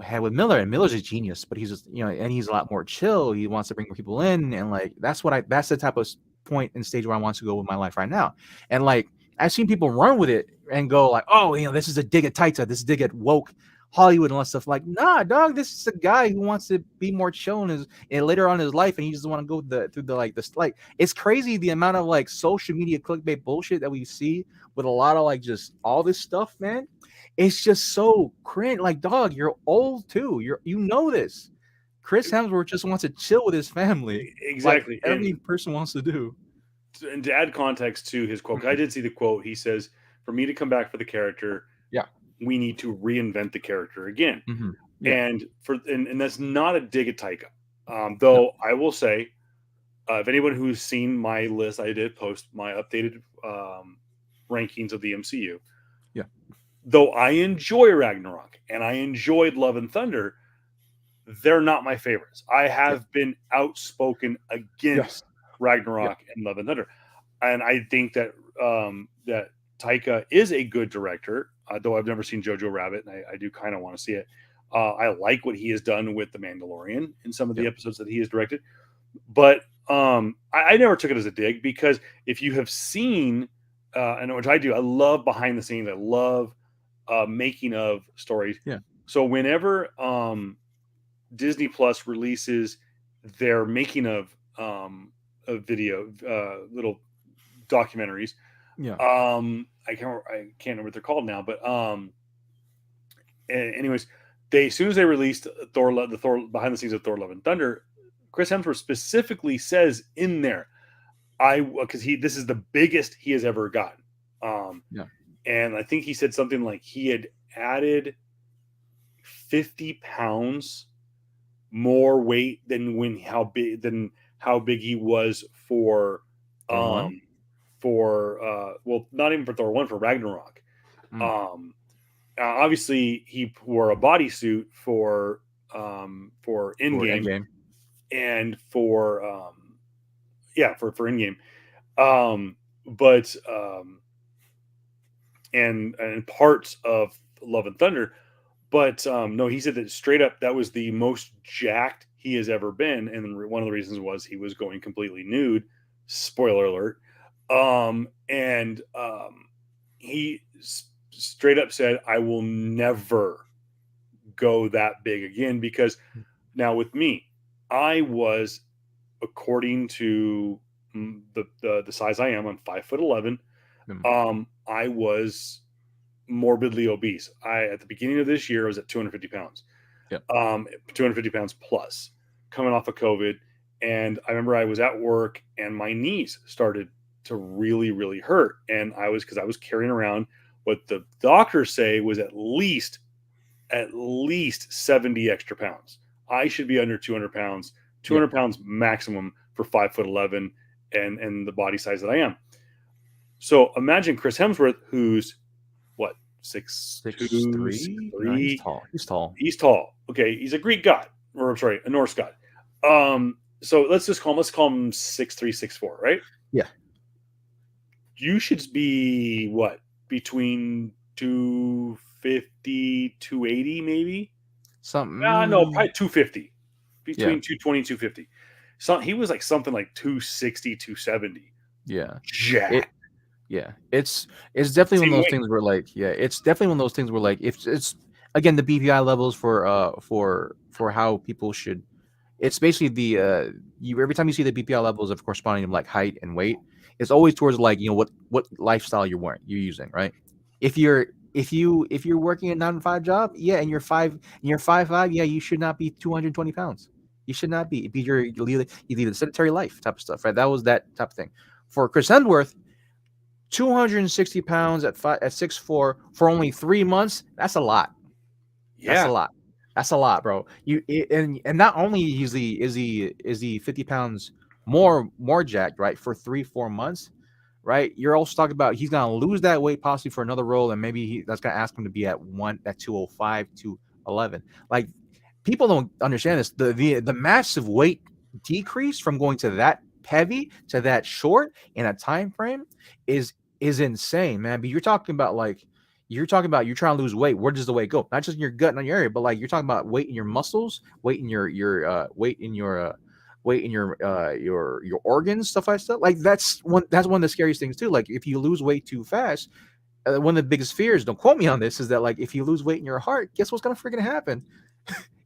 had with Miller, and Miller's a genius, but he's just and he's a lot more chill. He wants to bring more people in, and like that's the type of point and stage where I want to go with my life right now. And like I've seen people run with it and go like, oh, this is a dig at Taika, this is a dig at woke Hollywood and all that stuff. Like, nah, dog, this is a guy who wants to be more chill and later on in his life, and he just want to go through the like this like it's crazy the amount of like social media clickbait bullshit that we see with a lot of like just all this stuff, man. It's just so cringe. Like, dog, you're old too. You know this. Chris Hemsworth just wants to chill with his family. Exactly. Like every person wants to do. And to add context to his quote, I did see the quote. He says, "For me to come back for the character, we need to reinvent the character again." Mm-hmm. Yeah. And that's not a dig at Taika. Though I will say, if anyone who's seen my list, I did post my updated rankings of the MCU. Yeah. Though I enjoy Ragnarok and I enjoyed Love and Thunder, they're not my favorites. I have been outspoken against Ragnarok and Love and Thunder, and I think that that Taika is a good director. Though I've never seen Jojo Rabbit, and I do kind of want to see it. I like what he has done with The Mandalorian in some of the episodes that he has directed, but I never took it as a dig, because if you have seen, and which I do, I love behind the scenes. I love making of stories. Yeah. So whenever Disney Plus releases their making of a video, little documentaries. Yeah. I can't remember what they're called now, but anyways, as soon as they released the Thor behind the scenes of Thor: Love and Thunder, Chris Hemsworth specifically says in there, because this is the biggest he has ever gotten. And I think he said something like he had added 50 pounds more weight than how big he was for well, not even for Thor 1, for Ragnarok. Obviously he wore a bodysuit for Endgame, and for Endgame, but and parts of Love and Thunder. But no, he said that straight up, that was the most jacked he has ever been. And one of the reasons was he was going completely nude. Spoiler alert. He straight up said, I will never go that big again, because now with me, I was, according to the size I am, I'm 5'11". I was morbidly obese. At the beginning of this year, I was at 250 pounds. 250 pounds plus, coming off of COVID. And I remember I was at work and my knees started to really, really hurt. And because I was carrying around what the doctors say was at least 70 extra pounds. I should be under 200 pounds, 200 pounds maximum for 5'11" and the body size that I am. So imagine Chris Hemsworth, who's what, 6'3"? No, he's tall. He's tall. Okay, he's a Greek god, or I'm sorry, a Norse god. So let's call him 6'3", 6'4", right? Yeah. You should be what, between 250, 280, maybe? Something. No, probably 250. Between 220 and 250. So he was like something like 260, 270. Yeah. Jack. It's definitely one of those things where like, it's definitely one of those things where like, if it's again the BPI levels for how people should. It's basically the every time you see the BPI levels of corresponding to like height and weight, it's always towards like what lifestyle you're using, right? If you're working a 9-to-5 job, and you're 5'5", you should not be 220 pounds. You should not be. You lead a sedentary life type of stuff, right? That was that type of thing. For Chris Hemsworth, 260 pounds at 6'4" for only 3 months, that's a lot. That's a lot, bro. And not only is he 50 pounds more jacked, right, for 3-4 months, right? You're also talking about he's gonna lose that weight possibly for another role, and maybe that's gonna ask him to be at 205 to 11. Like people don't understand this. The massive weight decrease from going to that heavy to that short in a time frame is insane, man. But you're talking about you're trying to lose weight. Where does the weight go? Not just in your gut and your area, but like you're talking about weight in your muscles, weight in your organs, stuff like that. Like that's one of the scariest things too. Like if you lose weight too fast, one of the biggest fears, don't quote me on this, is that like if you lose weight in your heart, guess what's gonna freaking happen?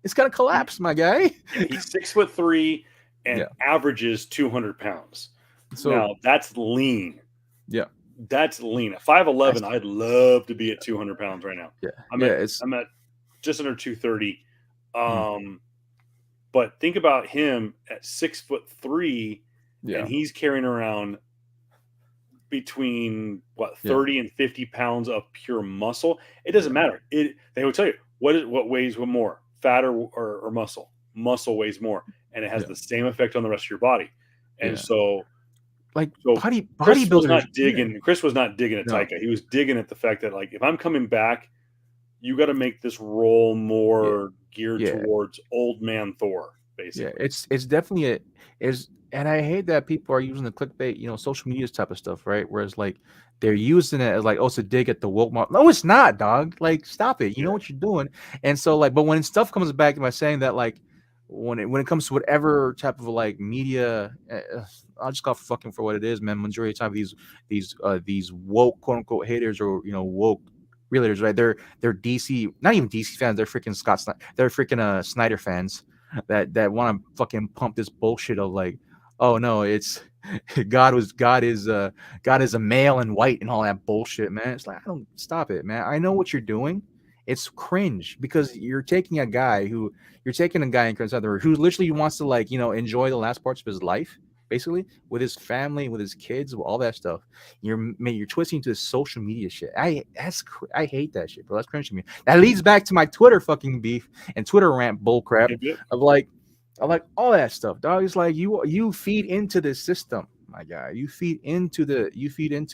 It's gonna collapse, my guy. He's 6'3" and averages 200 pounds. So now that's lean. Yeah, that's lean. At 5'11", I'd love to be at 200 pounds right now. Yeah, I'm at just under 230. But think about him at 6'3", and he's carrying around between 30 and 50 pounds of pure muscle. It doesn't matter. They will tell you what weighs more, fat or muscle. Muscle weighs more, and it has the same effect on the rest of your body. And so bodybuilders was not digging. Chris was not digging at Taika. He was digging at the fact that like if I'm coming back, you got to make this role more geared towards old man Thor. Basically, it's definitely and I hate that people are using the clickbait, social media type of stuff, right? Whereas like they're using it as like, oh, it's a dig at the woke mark. No, it's not, dog. Like, stop it. You know what you're doing. And so like, but when stuff comes back by saying that like when it comes to whatever type of like media, I'll just call it fucking for what it is, man. Majority of the time, these woke quote unquote haters or woke realtors, right? They're DC, not even DC fans. They're freaking they're freaking Snyder fans that want to fucking pump this bullshit of like, oh no, it's God is a male and white and all that bullshit, man. It's like, I don't stop it, man. I know what you're doing. It's cringe because you're taking a guy in Chris Heather who literally wants to like, enjoy the last parts of his life, basically, with his family, with his kids, all that stuff. You're twisting to this social media shit. I hate that shit, bro. That's cringe to me. That leads back to my Twitter fucking beef and Twitter rant bullcrap of like all that stuff, dog. It's like you feed into this system, my guy. You feed into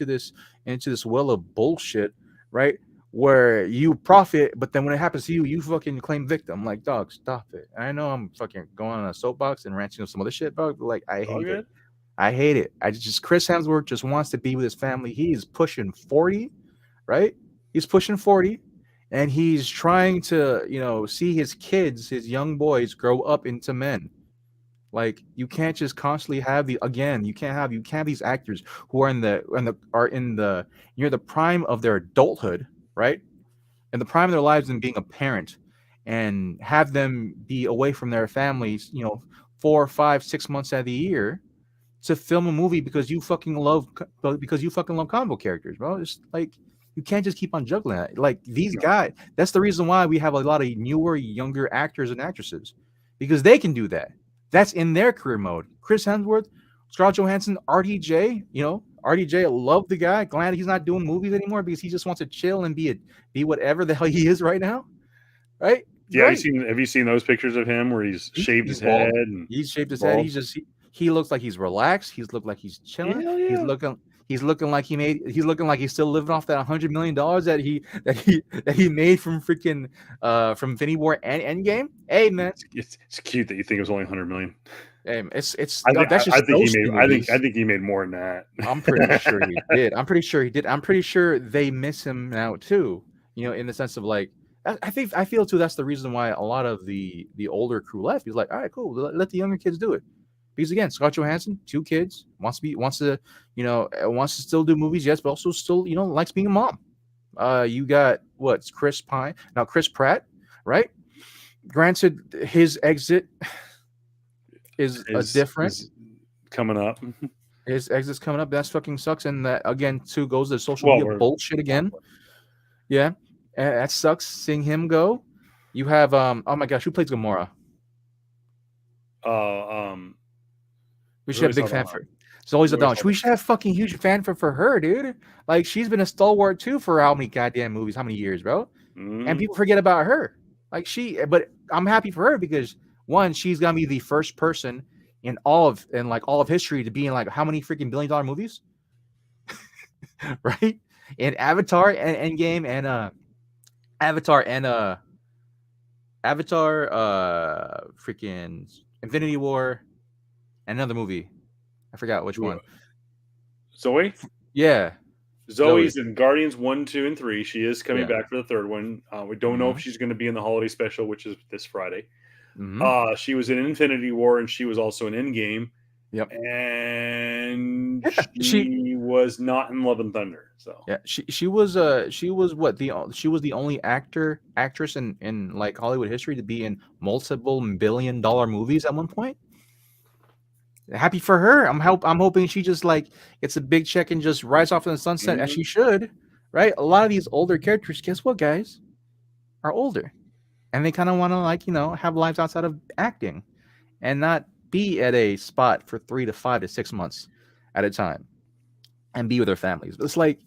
this well of bullshit, right? Where you profit, but then when it happens to you, you fucking claim victim. Like, dog, stop it. I know I'm fucking going on a soapbox and ranting on some other shit, dog, but like I hate it. I hate it. Chris Hemsworth just wants to be with his family. He is pushing 40, right? He's pushing 40, and he's trying to, see his kids, his young boys, grow up into men. Like, you can't just constantly have you can't have these actors who are near the prime of their adulthood, right? In the prime of their lives and being a parent, and have them be away from their families, 4, 5, 6 months out of the year to film a movie because you fucking love combo characters, bro. It's like you can't just keep on juggling that. Like these guys, that's the reason why we have a lot of newer, younger actors and actresses, because they can do that. That's in their career mode. Chris Hemsworth, Scarlett Johansson, RDJ, RDJ, I love the guy. Glad he's not doing movies anymore because he just wants to chill and be whatever the hell he is right now. Right? Yeah, right. Have you seen those pictures of him where he's shaved his head? And he's shaved his head. He looks like he's relaxed. He's looked like he's chilling. Yeah. He's looking like he's still living off that $100 million that he made from freaking from Infinity War and Endgame. Hey man, it's cute that you think it was only $100 million. Hey, it's. I think he made more than that. I'm pretty sure he did. I'm pretty sure they miss him now too. In the sense of like, I feel too. That's the reason why a lot of the older crew left. He's like, all right, cool. Let the younger kids do it. Because again, Scarlett Johansson, 2 kids, wants to still do movies, yes, but also still, likes being a mom. You got Chris Pratt, right? Granted, his exit is different. Coming up. His exit's coming up. That fucking sucks. And that again too goes to social media bullshit again. Yeah, that sucks. Seeing him go. You have oh my gosh, who plays Gamora? We should have a big fan for her. Zoe Saldana. We should have fucking huge fan for her, dude. Like, she's been a stalwart too for how many goddamn movies, how many years, bro? And people forget about her. Like, but I'm happy for her because one, she's gonna be the first person in all of history to be in like how many freaking $1 billion movies? right? And Avatar and Endgame and Avatar and Avatar, freaking Infinity War, and another movie. I forgot which one. Zoe. Yeah, Zoe's in Guardians 1, 2, and 3. She is coming Yeah. back for the third one. We don't know if Mhm. she's going to be in the holiday special, which is this Friday. Mhm. She was in Infinity War, and she was also in Endgame, Yep. and Yeah, she was not in Love and Thunder. So she was what she was the only actress in like Hollywood history to be in multiple $1 billion movies at one point. Happy for her. I'm hoping she just like gets a big check and just rides off in the sunset as she should, right? A lot of these older characters, guess what, guys, are older, and they kind of want to like have lives outside of acting, and not be at a spot for 3 to 5 to 6 months at a time, and be with their families. It's like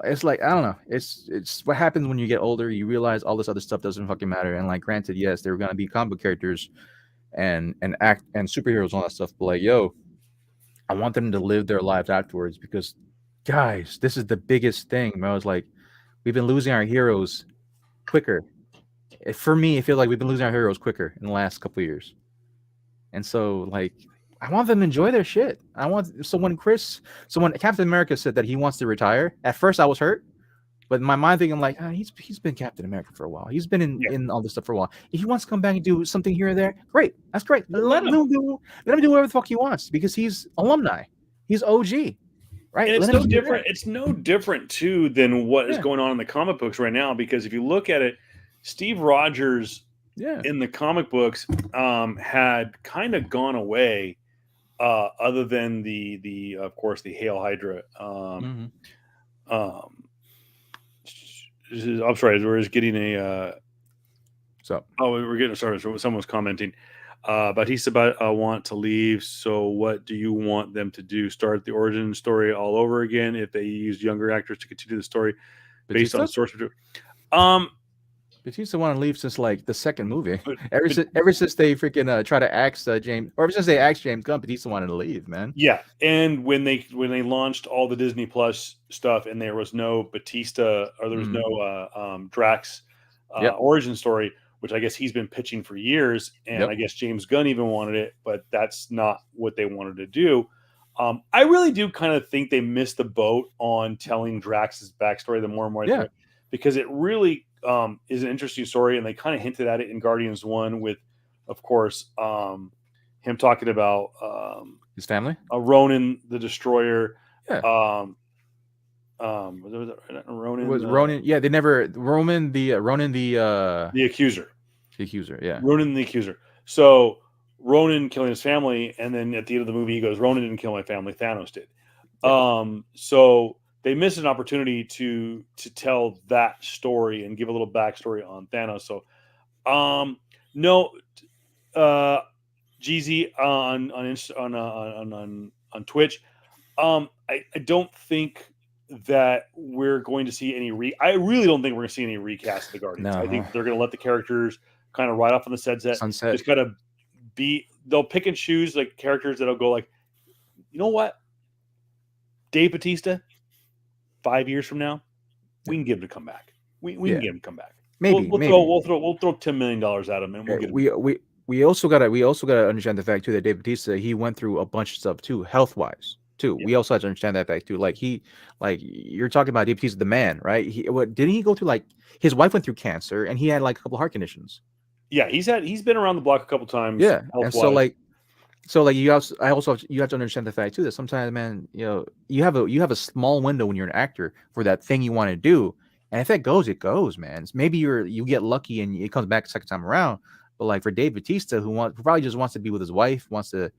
it's like I don't know. It's what happens when you get older. You realize all this other stuff doesn't fucking matter. And like, granted, yes, there were gonna be comic book characters and act and superheroes and all that stuff. But like, yo, I want them to live their lives afterwards because, guys, this is the biggest thing. I was like, we've been losing our heroes quicker. For me, I feel like we've been losing our heroes quicker in the last couple of years. And so, like, I want them to enjoy their shit. So when Captain America said that he wants to retire, at first I was hurt, but in my mind thinking like, he's been Captain America for a while. He's been in all this stuff for a while. If he wants to come back and do something here or there, great. That's great. Let him do whatever the fuck he wants because he's alumni. He's OG. Right. And it's no different. It's no different too than what is going on in the comic books right now. Because if you look at it, Steve Rogers in the comic books had kind of gone away, other than the of course the Hail Hydra. I'm sorry, we're just getting a. We're getting started. So someone's commenting. Batista want to leave. So what do you want them to do? Start the origin story all over again if they use younger actors to continue the story based on the source material? Batista want to leave since like the second movie. Ever since they freaking try to axe James, or ever since they axed James Gunn, Batista wanted to leave, man. Yeah, and when they launched all the Disney Plus stuff, and there was no Batista or there was no Drax origin story, which I guess he's been pitching for years, and I guess James Gunn even wanted it, but that's not what they wanted to do. I really do kind of think they missed the boat on telling Drax's backstory. The more and more, because it really is an interesting story, and they kind of hinted at it in Guardians 1 with, of course, him talking about his family, Ronan the Destroyer. Ronan. Was Ronan? Yeah, they never Ronan the Accuser. The Accuser, yeah. Ronan the Accuser. So Ronan killing his family, and then at the end of the movie, he goes, "Ronan didn't kill my family. Thanos did." So they missed an opportunity to tell that story and give a little backstory on Thanos. So, no, GZ on Twitch. I don't think that we're going to see any. I really don't think we're going to see any recast of the Guardians. I think they're going to let the characters kind of ride off on the sunset. Just kind of they'll pick and choose like characters that'll go like, you know what, Dave Bautista, 5 years from now, we can get him to come back. We can get him to come back. Maybe we'll throw $10 million at him, and we'll get him. We also gotta understand the fact too that Dave Bautista, he went through a bunch of stuff too, health wise too. We also have to understand that fact too. Like you're talking about Dave Bautista, the man, right? Didn't he go through like his wife went through cancer and he had like a couple heart conditions. Yeah, he's been around the block a couple times. Yeah, and so you have to understand the fact too that sometimes, man, you have a small window when you're an actor for that thing you want to do, and if it goes, man. Maybe you get lucky and it comes back a second time around. But like for Dave Bautista, who probably just wants to be with his wife, wants to,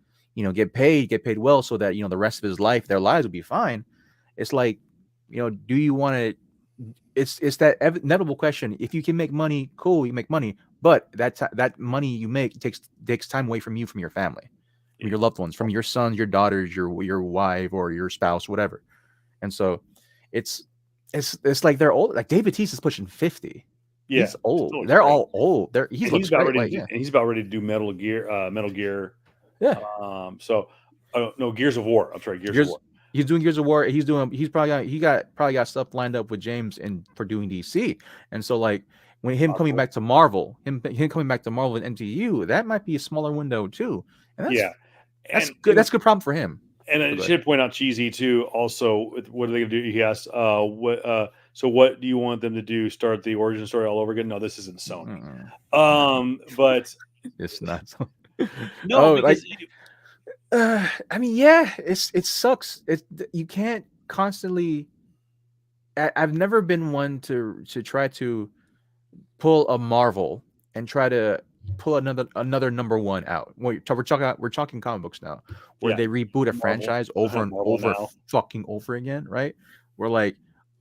get paid well, so that the rest of his life, their lives will be fine. It's like, do you want to? It's that inevitable question. If you can make money, cool, you make money, but that money you make takes time away from you, from your family, from your loved ones, from your sons, your daughters, your wife, or your spouse, whatever. And so, it's like they're old. Like Dave Bautista's pushing 50. Yeah, he's old. They're all old. He's about ready to do Metal Gear. Yeah. No, Gears of War. I'm sorry, Gears of War. He's doing Gears of War. He's probably got stuff lined up with James and for doing DC. And so like when him coming back to Marvel, him coming back to Marvel and MCU, that might be a smaller window too. And that's good. That's a good problem for him. And I should point out Cheesy too. Also, what are they going to do? He asked, so what do you want them to do? Start the origin story all over again? No, this isn't Sony. But it's not. No, because I mean, yeah, it sucks. You can't constantly. I've never been one to try to pull a Marvel and try to pull another number one out. We're talking comic books now, where they reboot a Marvel franchise over and over fucking over again, right? We're like,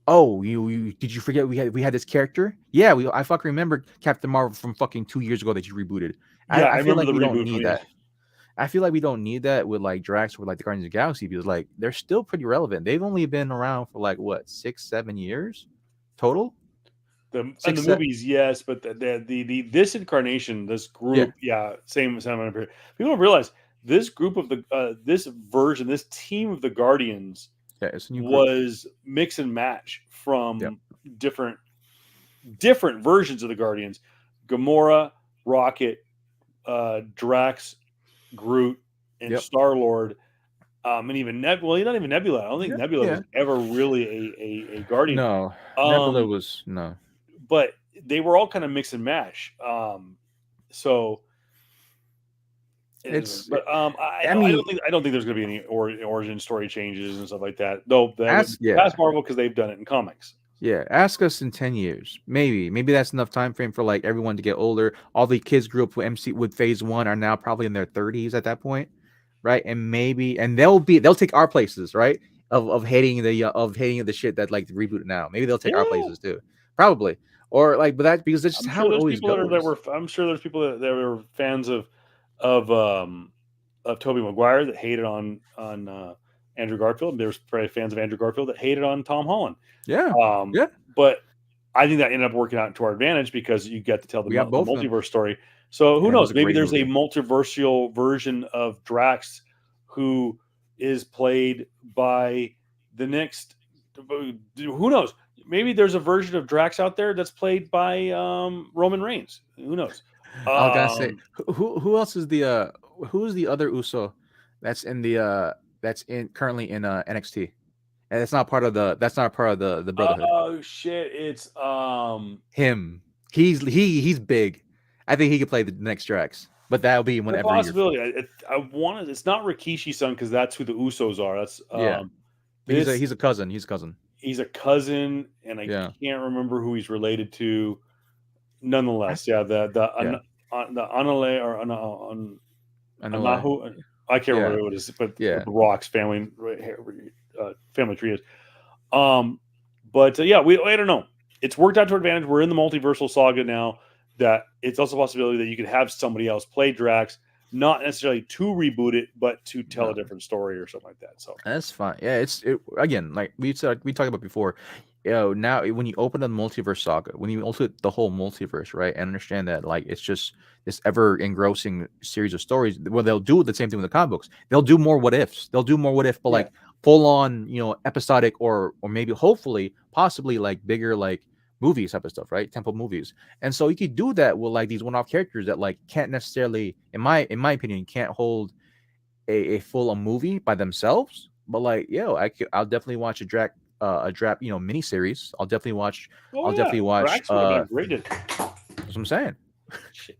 oh, you did you forget we had this character? Yeah, I fucking remember Captain Marvel from fucking 2 years ago that you rebooted. Yeah, I feel like we don't need that. I feel like we don't need that with like Drax or like the Guardians of the Galaxy because like they're still pretty relevant. They've only been around for like what 6-7 years total. The movies, yes, but the this incarnation, this group, same. People don't realize this group of this version, this team of the Guardians, was mix and match from different versions of the Guardians: Gamora, Rocket, Drax, Groot, and Star-Lord. And even Nebula, not even Nebula. I don't think Nebula was ever really a Guardian. No, Nebula was no. But they were all kind of mix and match. So it's. But I don't think there's going to be any origin story changes and stuff like that. Though ask Marvel because they've done it in comics. Yeah, ask us in 10 years. Maybe that's enough time frame for like everyone to get older. All the kids grew up with Phase 1 are now probably in their 30s at that point, right? And they'll take our places, right? Of hating the shit that like rebooted now. Maybe they'll take our places too, probably. Or like, but that because it's just how it always goes. I'm sure there's people that were fans of Tobey Maguire that hated on Andrew Garfield. There's probably fans of Andrew Garfield that hated on Tom Holland. Yeah. But I think that ended up working out to our advantage because you get to tell the multiverse story. So who knows? Maybe there's a multiversal version of Drax who is played by the next. Who knows? Maybe there's a version of Drax out there that's played by Roman Reigns. Who knows? I gotta say, who else is who's the other Uso that's currently in NXT, and it's not part of the Brotherhood. Oh shit! It's him. He's big. I think he could play the next Drax, but that'll be whenever. Possibility. It's not Rikishi's son because that's who the Usos are. That's He's a cousin. He's a cousin, and I can't remember who he's related to. Nonetheless, the Anale or Anahu. I can't remember what it is, but the Rock's family tree is. But I don't know. It's worked out to our advantage. We're in the multiversal saga now. That it's also a possibility that you could have somebody else play Drax, not necessarily to reboot it, but to tell a different story or something like that. So that's fine. Yeah, again, like we talked about before. Now when you open the multiverse saga, when you open the whole multiverse, right, and understand that like it's just this ever engrossing series of stories. Well, they'll do the same thing with the comic books. They'll do more what ifs. But like full on, episodic or maybe hopefully possibly like bigger like movies type of stuff, right? Temple movies. And so you could do that with like these one-off characters that like can't necessarily, in my opinion, can't hold a full movie by themselves. But like, I'll definitely watch a Drax miniseries. I'll definitely watch. Drax rated. That's what I'm saying. Shit.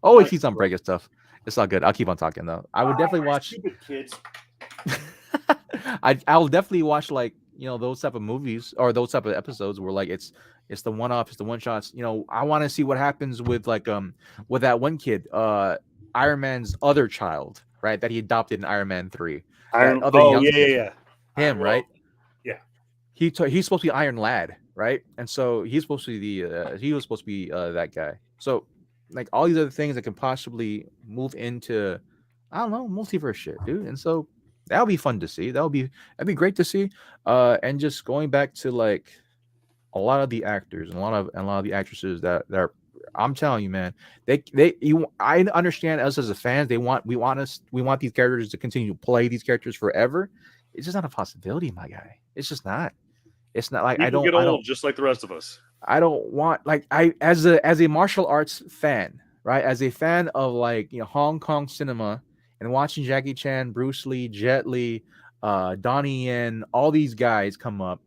Oh, he keeps on breaking stuff. It's all good. I'll keep on talking though. I would definitely watch. Stupid kids. I'll definitely watch like those type of movies or those type of episodes where like it's the one-off, it's the one-shots. I want to see what happens with like with that one kid, Iron Man's other child, right? That he adopted in Iron Man 3. Him, right? Yeah. He's supposed to be Iron Lad, right? And so he's supposed to be that guy. So like all these other things that can possibly move into, I don't know, multiverse shit, dude. And so that'll be fun to see. That'd be great to see. And just going back to like a lot of the actors and a lot of the actresses that are, I'm telling you, man, I understand us as a fans. We want these characters to continue to play these characters forever. It's just not a possibility, my guy. It's just not. It's not like People get old just like the rest of us. I don't want like I as a martial arts fan, right? As a fan of like Hong Kong cinema and watching Jackie Chan, Bruce Lee, Jet Li, Donnie Yen, all these guys come up,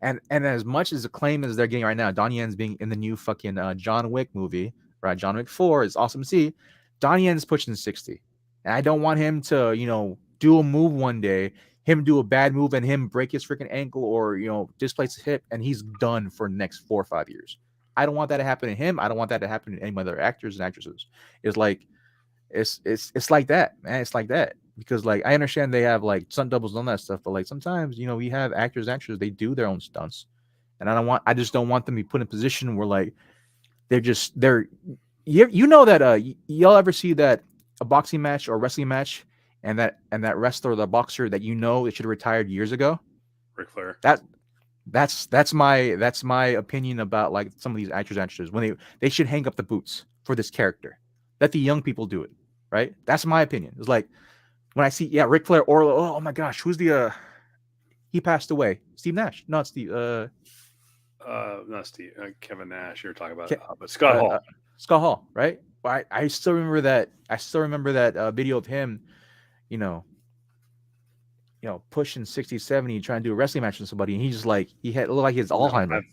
and as much as acclaim as they're getting right now, Donnie Yen's being in the new fucking John Wick movie, right? John Wick 4 is awesome to see. Donnie Yen's pushing 60, and I don't want him to do a move one day, him do a bad move and him break his freaking ankle or displace his hip and he's done for the next 4 or 5 years. I don't want that to happen to him. I don't want that to happen to any other actors and actresses. It's like it's like that, man. It's like that because like I understand they have like stunt doubles and all that stuff, but like sometimes we have actors and actresses, they do their own stunts, and I just don't want them to be put in a position where like they're that y'all ever see that a boxing match or a wrestling match and that wrestler or the boxer that it should have retired years ago? Ric Flair. That's my opinion about like some of these actors and actresses when they should hang up the boots for this character. Let the young people do it, right? That's my opinion. It's like when I see Ric Flair or oh my gosh, who's he passed away? Steve Nash. Not Steve. Not Steve. Kevin Nash. You're talking about, but Scott Hall. Scott Hall, right? I still remember that. I still remember that video of him, pushing 60, 70, trying to do a wrestling match with somebody, and he just like it looked like he has Alzheimer's.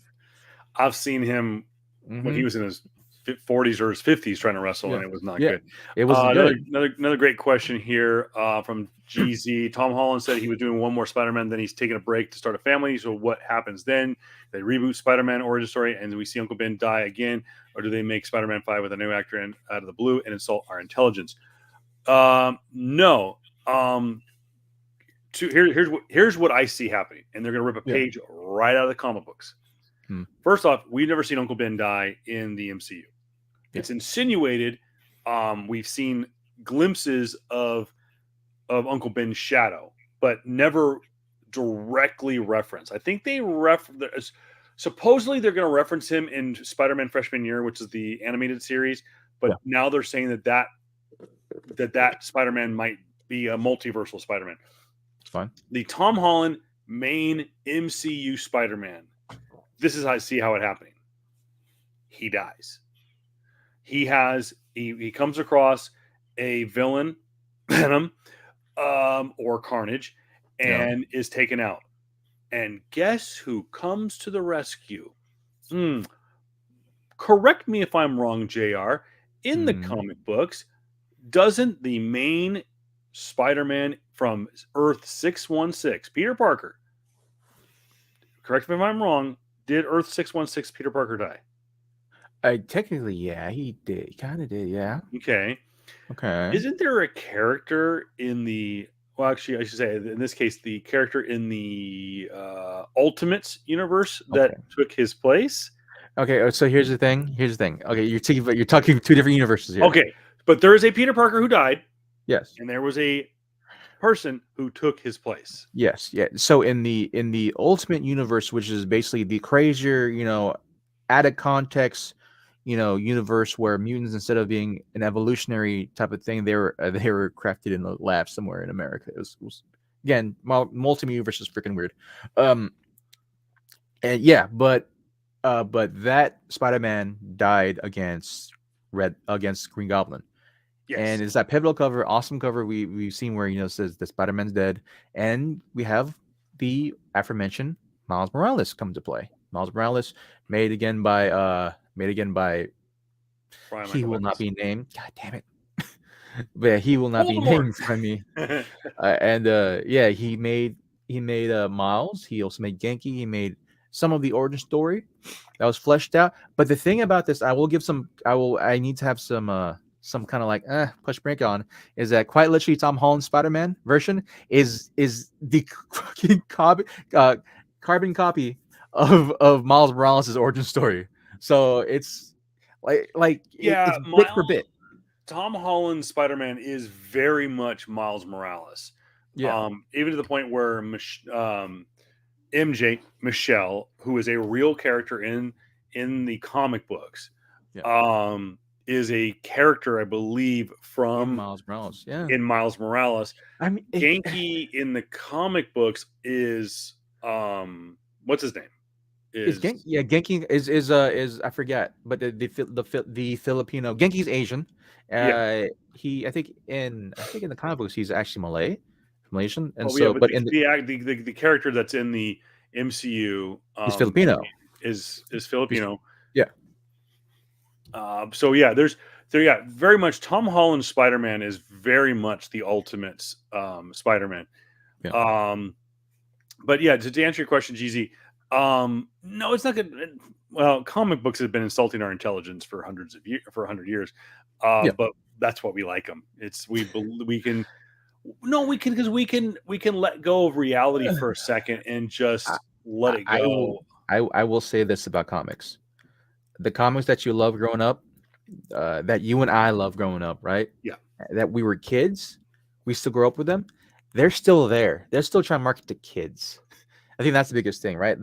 I've seen him when he was in his 40s or his 50s trying to wrestle, and it was not good. It was another great question here from GZ. Tom Holland said he was doing one more Spider-Man, then he's taking a break to start a family. So what happens then? They reboot Spider-Man origin story, and we see Uncle Ben die again, or do they make Spider-Man 5 with a new actor out of the blue and insult our intelligence? No. Here's what I see happening, and they're going to rip a page right out of the comic books. First off, we've never seen Uncle Ben die in the MCU. It's insinuated. We've seen glimpses of Uncle Ben's shadow, but never directly referenced. I think supposedly they're going to reference him in Spider-Man Freshman Year, which is the animated series. But now they're saying that Spider-Man might be a multiversal Spider-Man. It's fine. The Tom Holland main MCU Spider-Man. This is how I see how it happening. He dies. He comes across a villain, Venom, or Carnage, and is taken out. And guess who comes to the rescue? Correct me if I'm wrong, JR. In the comic books, doesn't the main Spider-Man from Earth 616, Peter Parker, correct me if I'm wrong, did Earth 616 Peter Parker die? Technically, yeah, he did. He kind of did, yeah. Okay. Isn't there a character in the... Well, actually, I should say, in this case, the character in the Ultimates universe that took his place? Okay, so here's the thing. Okay, you're talking two different universes here. Okay, but there is a Peter Parker who died. Yes. And there was a person who took his place. Yes, yeah. So in the Ultimate universe, which is basically the crazier, out of context, universe where mutants, instead of being an evolutionary type of thing, they were crafted in a lab somewhere in America. It was again, multi-universe is freaking weird. But that Spider-Man died against Green Goblin. Yes. And it's that pivotal cover, awesome cover we've seen where it says that Spider-Man's dead, and we have the aforementioned Miles Morales come to play. Miles Morales made again by Brian he will not be named. God damn it! But he will not be named by me. He made Miles. He also made Genki. He made some of the origin story that was fleshed out. But the thing about this, I need to have some kind of like push break on, is that quite literally Tom Holland's Spider-Man version is the carbon copy of Miles Morales' origin story. So it's it's bit for bit. Tom Holland's Spider-Man is very much Miles Morales. Yeah. Even to the point where MJ Michelle, who is a real character in the comic books, is a character, I believe, In from Miles Morales, yeah. in Miles Morales. I mean, Genki in the comic books is what's his name? Is Is Genki is I forget, but the Filipino Genki's Asian. yeah. He I think in the comic books he's actually Malaysian, and Oh yeah, so but but in the character that's in the MCU he's Filipino. is He's Filipino. yeah. So yeah, very much Tom Holland's Spider-Man is very much the ultimate Spider-Man. Yeah. But yeah, to answer your question, GZ, no, it's not good. Well, comic books have been insulting our intelligence for hundreds of years, for 100 years. Yeah. But that's what we like them. It's we can no, we can because we can let go of reality for a second and just let it I will go. I will say this about comics. The comics that you love growing up, that you and I love growing up, right? Yeah. That we were kids, we still grow up with them. They're still there. They're still trying to market to kids. I think that's the biggest thing, right?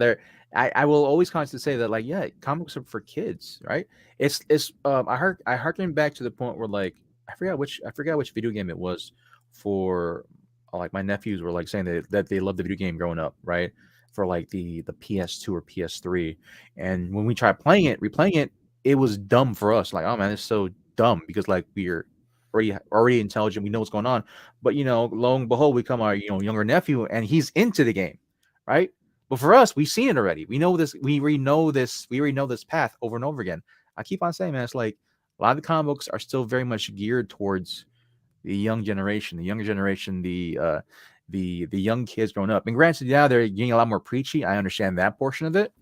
I will always constantly say that, like, yeah, comics are for kids, right? It's I harken back to the point where, like, I forgot which video game it was for like my nephews were like saying that they loved the video game growing up, right? For like the PS2 or PS3. And when we tried replaying it, it was dumb for us. Like, oh man, it's so dumb because like we're already intelligent, we know what's going on. But lo and behold, we come our younger nephew and he's into the game, right? But for us, we've seen it already. We know this. We already know this. We already know this path over and over again. I keep on saying, man, it's like a lot of the comic books are still very much geared towards the young generation, the young kids growing up. And granted, yeah, they're getting a lot more preachy. I understand that portion of it,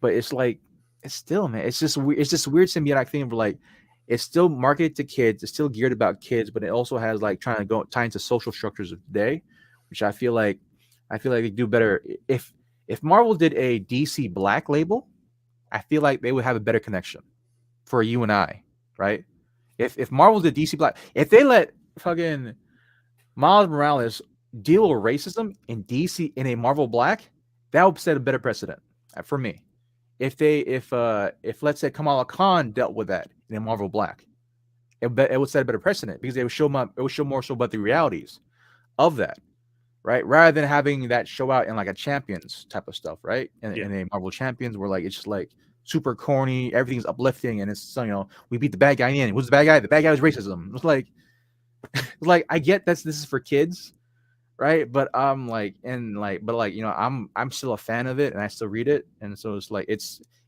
but it's like it's still, man, it's just weird symbiotic thing of like it's still marketed to kids. It's still geared about kids, but it also has like trying to go tie into social structures of today, which I feel like they do better if Marvel did a DC Black label. I feel like they would have a better connection for you and I, right? If Marvel did DC Black, if they let fucking Miles Morales deal with racism in DC in a Marvel Black, that would set a better precedent for me. If let's say Kamala Khan dealt with that in a Marvel Black, it would set a better precedent because it would show more so about the realities of that, right? Rather than having that show out in like a Champions type of stuff, right? In a Marvel Champions where like it's just like super corny, everything's uplifting, and it's we beat the bad guy in. Who's the bad guy? The bad guy was racism. It's like I get this is for kids, right? But I'm like, I'm still a fan of it and I still read it, and so it's like it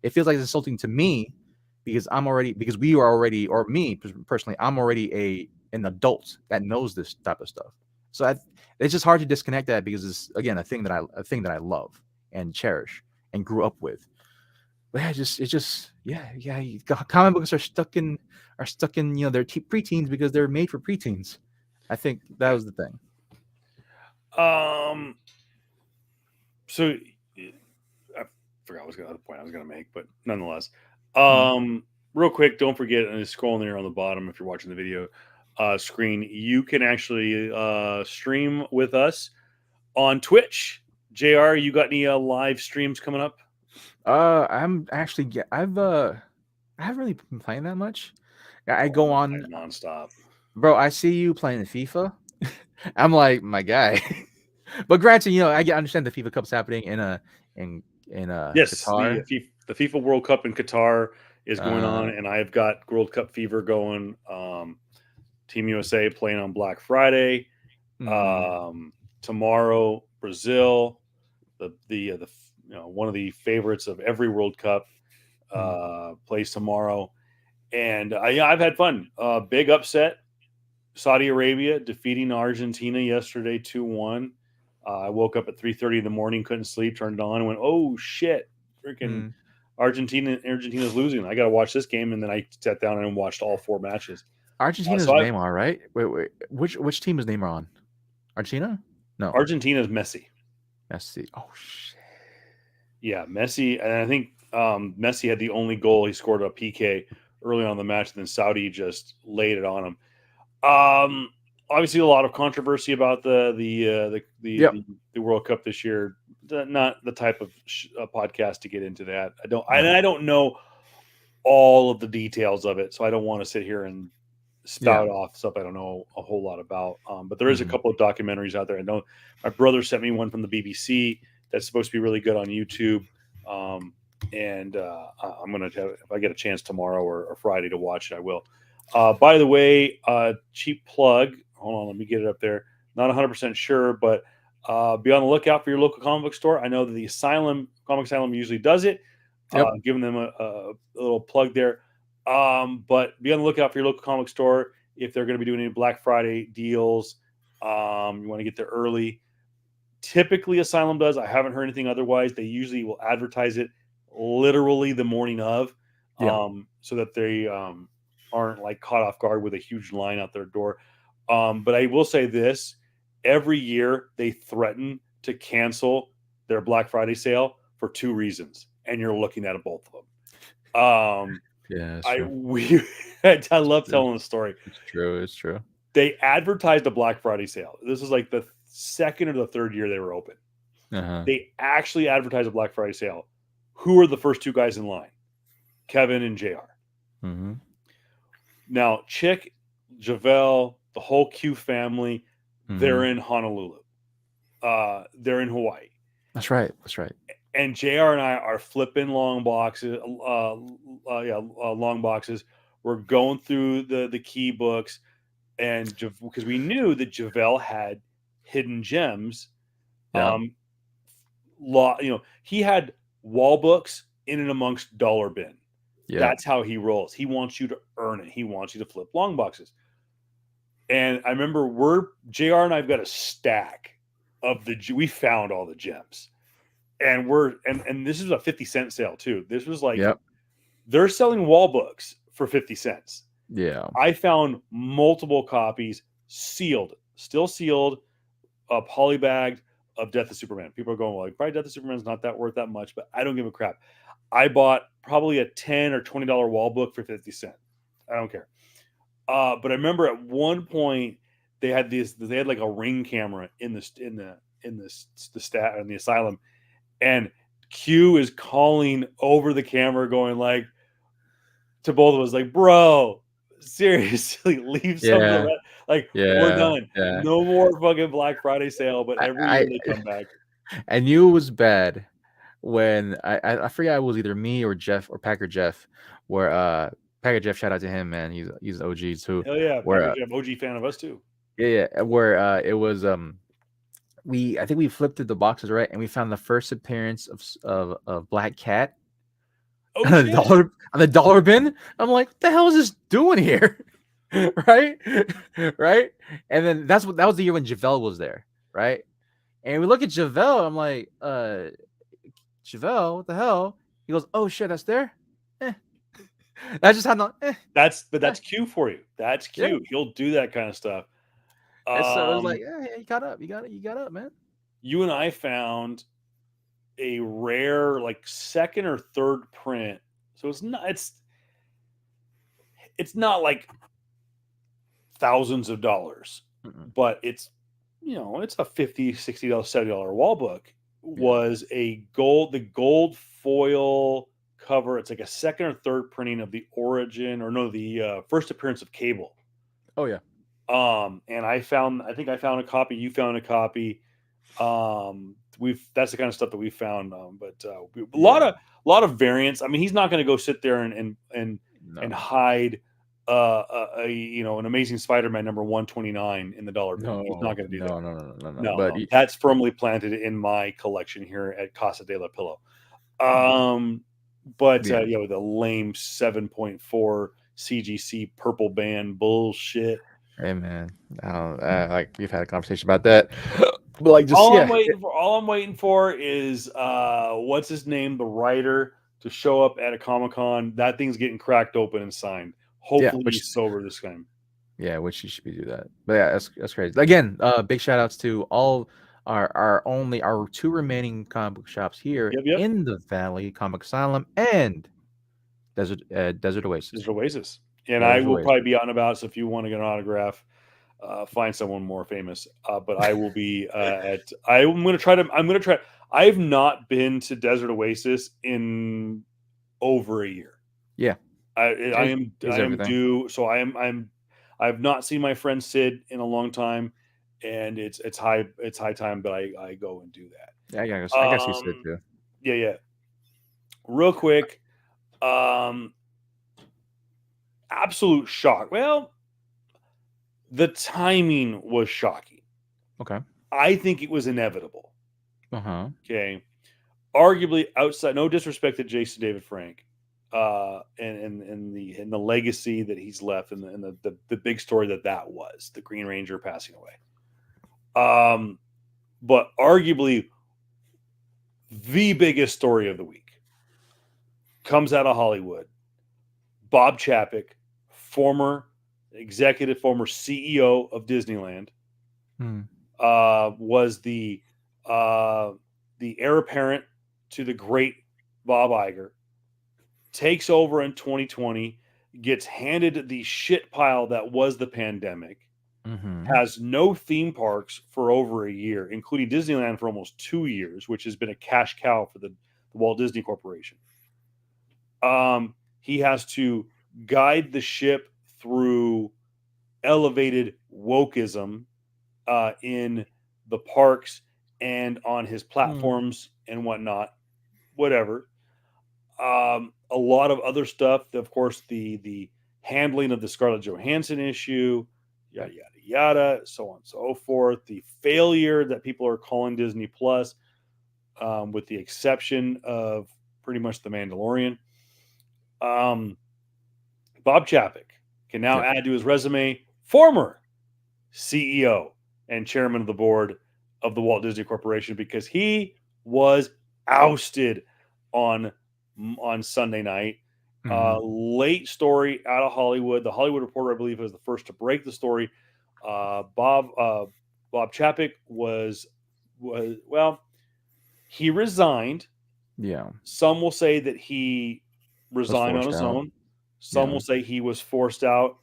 feels like it's insulting to me because we are already, or me personally, I'm already an adult that knows this type of stuff. So it's just hard to disconnect that because it's again a thing that I love and cherish and grew up with. But comic books are stuck in their preteens because they're made for preteens. I think that was the thing. So I forgot what was the other point I was going to make, but nonetheless, real quick, don't forget and scrolling there on the bottom if you're watching the video screen, you can actually stream with us on Twitch. JR, you got any live streams coming up? I'm actually I haven't really been playing that much. I go on nonstop, bro. I see you playing FIFA. I'm like, my guy. But granted, I understand the FIFA Cup's happening in yes, Qatar. The FIFA World Cup in Qatar is going on, and I've got World Cup fever going. Team USA playing on Black Friday. Tomorrow, Brazil, the one of the favorites of every World Cup, plays tomorrow, and I've had fun. Big upset. Saudi Arabia defeating Argentina yesterday 2-1. I woke up at 3:30 in the morning, couldn't sleep, turned it on, and went, "Oh shit, freaking Argentina's losing! I got to watch this game." And then I sat down and watched all 4 matches. Argentina's Neymar, right? Wait, which team is Neymar on? Argentina? No, Argentina's Messi. Messi. Oh shit. Yeah, Messi, and I think Messi had the only goal. He scored a PK early on in the match, and then Saudi just laid it on him. Obviously, a lot of controversy about the World Cup this year. Not the type of podcast to get into that. I don't know all of the details of it, so I don't want to sit here and spout off stuff I don't know a whole lot about. But there is a couple of documentaries out there. I know my brother sent me one from the BBC that's supposed to be really good on YouTube. And I'm going to, if I get a chance tomorrow or Friday to watch it, I will. By the way, cheap plug. Hold on, let me get it up there. Not 100% sure, but be on the lookout for your local comic book store. I know that the Asylum, Comic Asylum usually does it. Giving them a little plug there. But be on the lookout for your local comic store if they're going to be doing any Black Friday deals. You want to get there early. Typically, Asylum does. I haven't heard anything otherwise. They usually will advertise it literally the morning of, so that they aren't like caught off guard with a huge line out their door. But I will say this: every year they threaten to cancel their Black Friday sale for 2 reasons, and you're looking at both of them. Yeah, I love telling the story. It's true. They advertised a Black Friday sale. This is like the second or the third year they were open. They actually advertised a Black Friday sale. Who are the first 2 guys in line? Kevin and JR. Now, Chick, Javelle, the whole Q family, they're in Honolulu. They're in Hawaii. That's right. And JR and I are flipping long boxes. Long boxes. We're going through the key books, and because we knew that Javelle had hidden gems. He had wall books in and amongst dollar bin. That's how he rolls. He wants you to earn it. He wants you to flip long boxes. And I remember JR and I've got a stack of we found all the gems. And this is a 50-cent sale too. This was like they're selling wall books for 50 cents. I found multiple copies sealed, still sealed, polybagged of Death of Superman. People are going, well, like, probably Death of Superman's not that worth that much, but I don't give a crap. I bought probably a $10 or $20 wall book for 50 cents. I don't care. But I remember at one point they had like a Ring camera in the Asylum, and Q is calling over the camera, going like to both of us, like, bro, seriously, leave some of the rest. Like, we're done. No more fucking Black Friday sale, but every year they come back. I knew it was bad when I forget, it was either me or Jeff or Packer Jeff, where Packer Jeff, shout out to him, man. He's an OG too. Hell yeah, Packer Jeff, OG fan of us too. Where it was I think we flipped through the boxes, right, and we found the first appearance of Black Cat on the dollar bin. I'm like, what the hell is this doing here? right. And then that was the year when Javelle was there, right? And we look at Javelle, I'm like, Javelle, what the hell? He goes, oh shit, that's there. That's just how that's Q for you. That's Q. Yeah. He'll do that kind of stuff. So it was like, you got up, man. You and I found a rare, like, second or third print. So it's not like thousands of dollars, but it's, it's a $50, $60, $70 wall book. Was the gold foil cover. It's like a second or third printing of the first appearance of Cable. Oh yeah. And I think I found a copy. You found a copy. That's the kind of stuff that we found. But a lot of variants. I mean, he's not going to go sit there and hide an Amazing Spider-Man number 129 in the dollar bin. He's not going to do that. No. But that's firmly planted in my collection here at Casa de la Pillow. With a lame 7.4 CGC purple band bullshit. Hey man, like we've had a conversation about that. But like, just all I'm waiting for is what's his name, the writer, to show up at a Comic-Con. That thing's getting cracked open and signed. Hopefully he's sober this time. Yeah, which he should do that. But yeah, that's crazy. Again, big shout outs to all our 2 remaining comic book shops here in the Valley, Comic Asylum and Desert Oasis. Desert Oasis. And I will probably be on about, so if you want to get an autograph, find someone more famous. But I will be I'm going to try. I have not been to Desert Oasis in over a year. Yeah. I He's am everything. due. So I've not seen my friend Sid in a long time, and it's high time that I go and do Yeah, that. I guess he said too. Yeah. Real quick, um, absolute shock. Well, the timing was shocking. Okay. I think it was inevitable. Uh-huh. Okay, arguably outside. No disrespect to Jason David Frank, and the legacy that he's left, and the big story that was the Green Ranger passing away. But arguably the biggest story of the week comes out of Hollywood. Bob Chapek, former former CEO of Disneyland, Hmm. was the heir apparent to the great Bob Iger. Takes over in 2020, gets handed the shit pile that was the pandemic. Mm-hmm. Has no theme parks for over a year, including Disneyland for almost 2 years, which has been a cash cow for the Walt Disney Corporation. He has to guide the ship through elevated wokeism in the parks and on his platforms and whatnot, whatever. A lot of other stuff. Of course, the handling of the Scarlett Johansson issue, yada yada yada, so on and so forth. The failure that people are calling Disney Plus, with the exception of pretty much The Mandalorian. Bob Chapek can now Yep. add to his resume former CEO and chairman of the board of the Walt Disney Corporation because he was ousted on Sunday night. Mm-hmm. Late story out of Hollywood. The Hollywood Reporter, I believe, was the first to break the story. Bob Chapek was well. He resigned. Yeah. Some will say that he Was resigned on forced his out. own. Some Yeah. will say he was forced out.